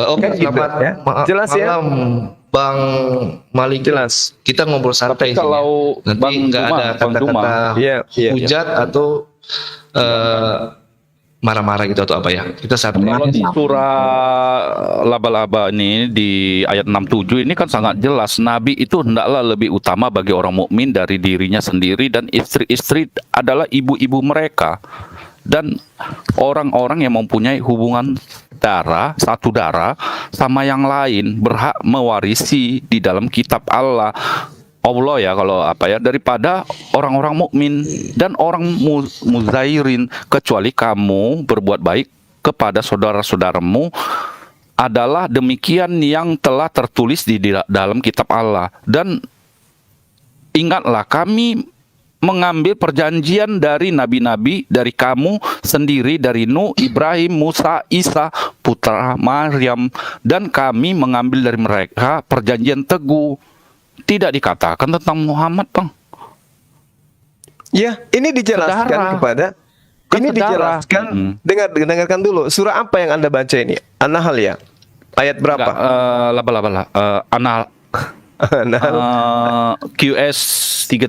Oke, Kan gitu, selamat ya. Jelas ya? malam Bang Malik. Jelas. Kita ngobrol santai. kalau nanti Bang nggak Duma, ada Bang Duma. kata-kata Iya, iya. hujat atau marah-marah gitu atau apa ya. Kita santai. Kalau di surah laba-laba ini di ayat 67 ini kan sangat jelas, nabi itu hendaklah lebih utama bagi orang mukmin dari dirinya sendiri, dan istri-istri adalah ibu-ibu mereka, dan orang-orang yang mempunyai hubungan satu darah sama yang lain berhak mewarisi di dalam kitab Allah ya, kalau apa ya, daripada orang-orang mukmin dan orang muzairin, kecuali kamu berbuat baik kepada saudara-saudaramu adalah demikian yang telah tertulis di dalam kitab Allah. Dan ingatlah, kami mengambil perjanjian dari nabi-nabi, dari kamu sendiri, dari Nuh, Ibrahim, Musa, Isa, putra Maryam, dan kami mengambil dari mereka perjanjian teguh. Tidak dikatakan tentang Muhammad, Bang. Ya, ini dijelaskan Saudara. kepada Kan ini saudara. dijelaskan. Dengarkan dulu. Surah apa yang Anda baca ini? An-Nahl ya? Ayat berapa? Laba-laba lah. Anal An-Nahl. QS 3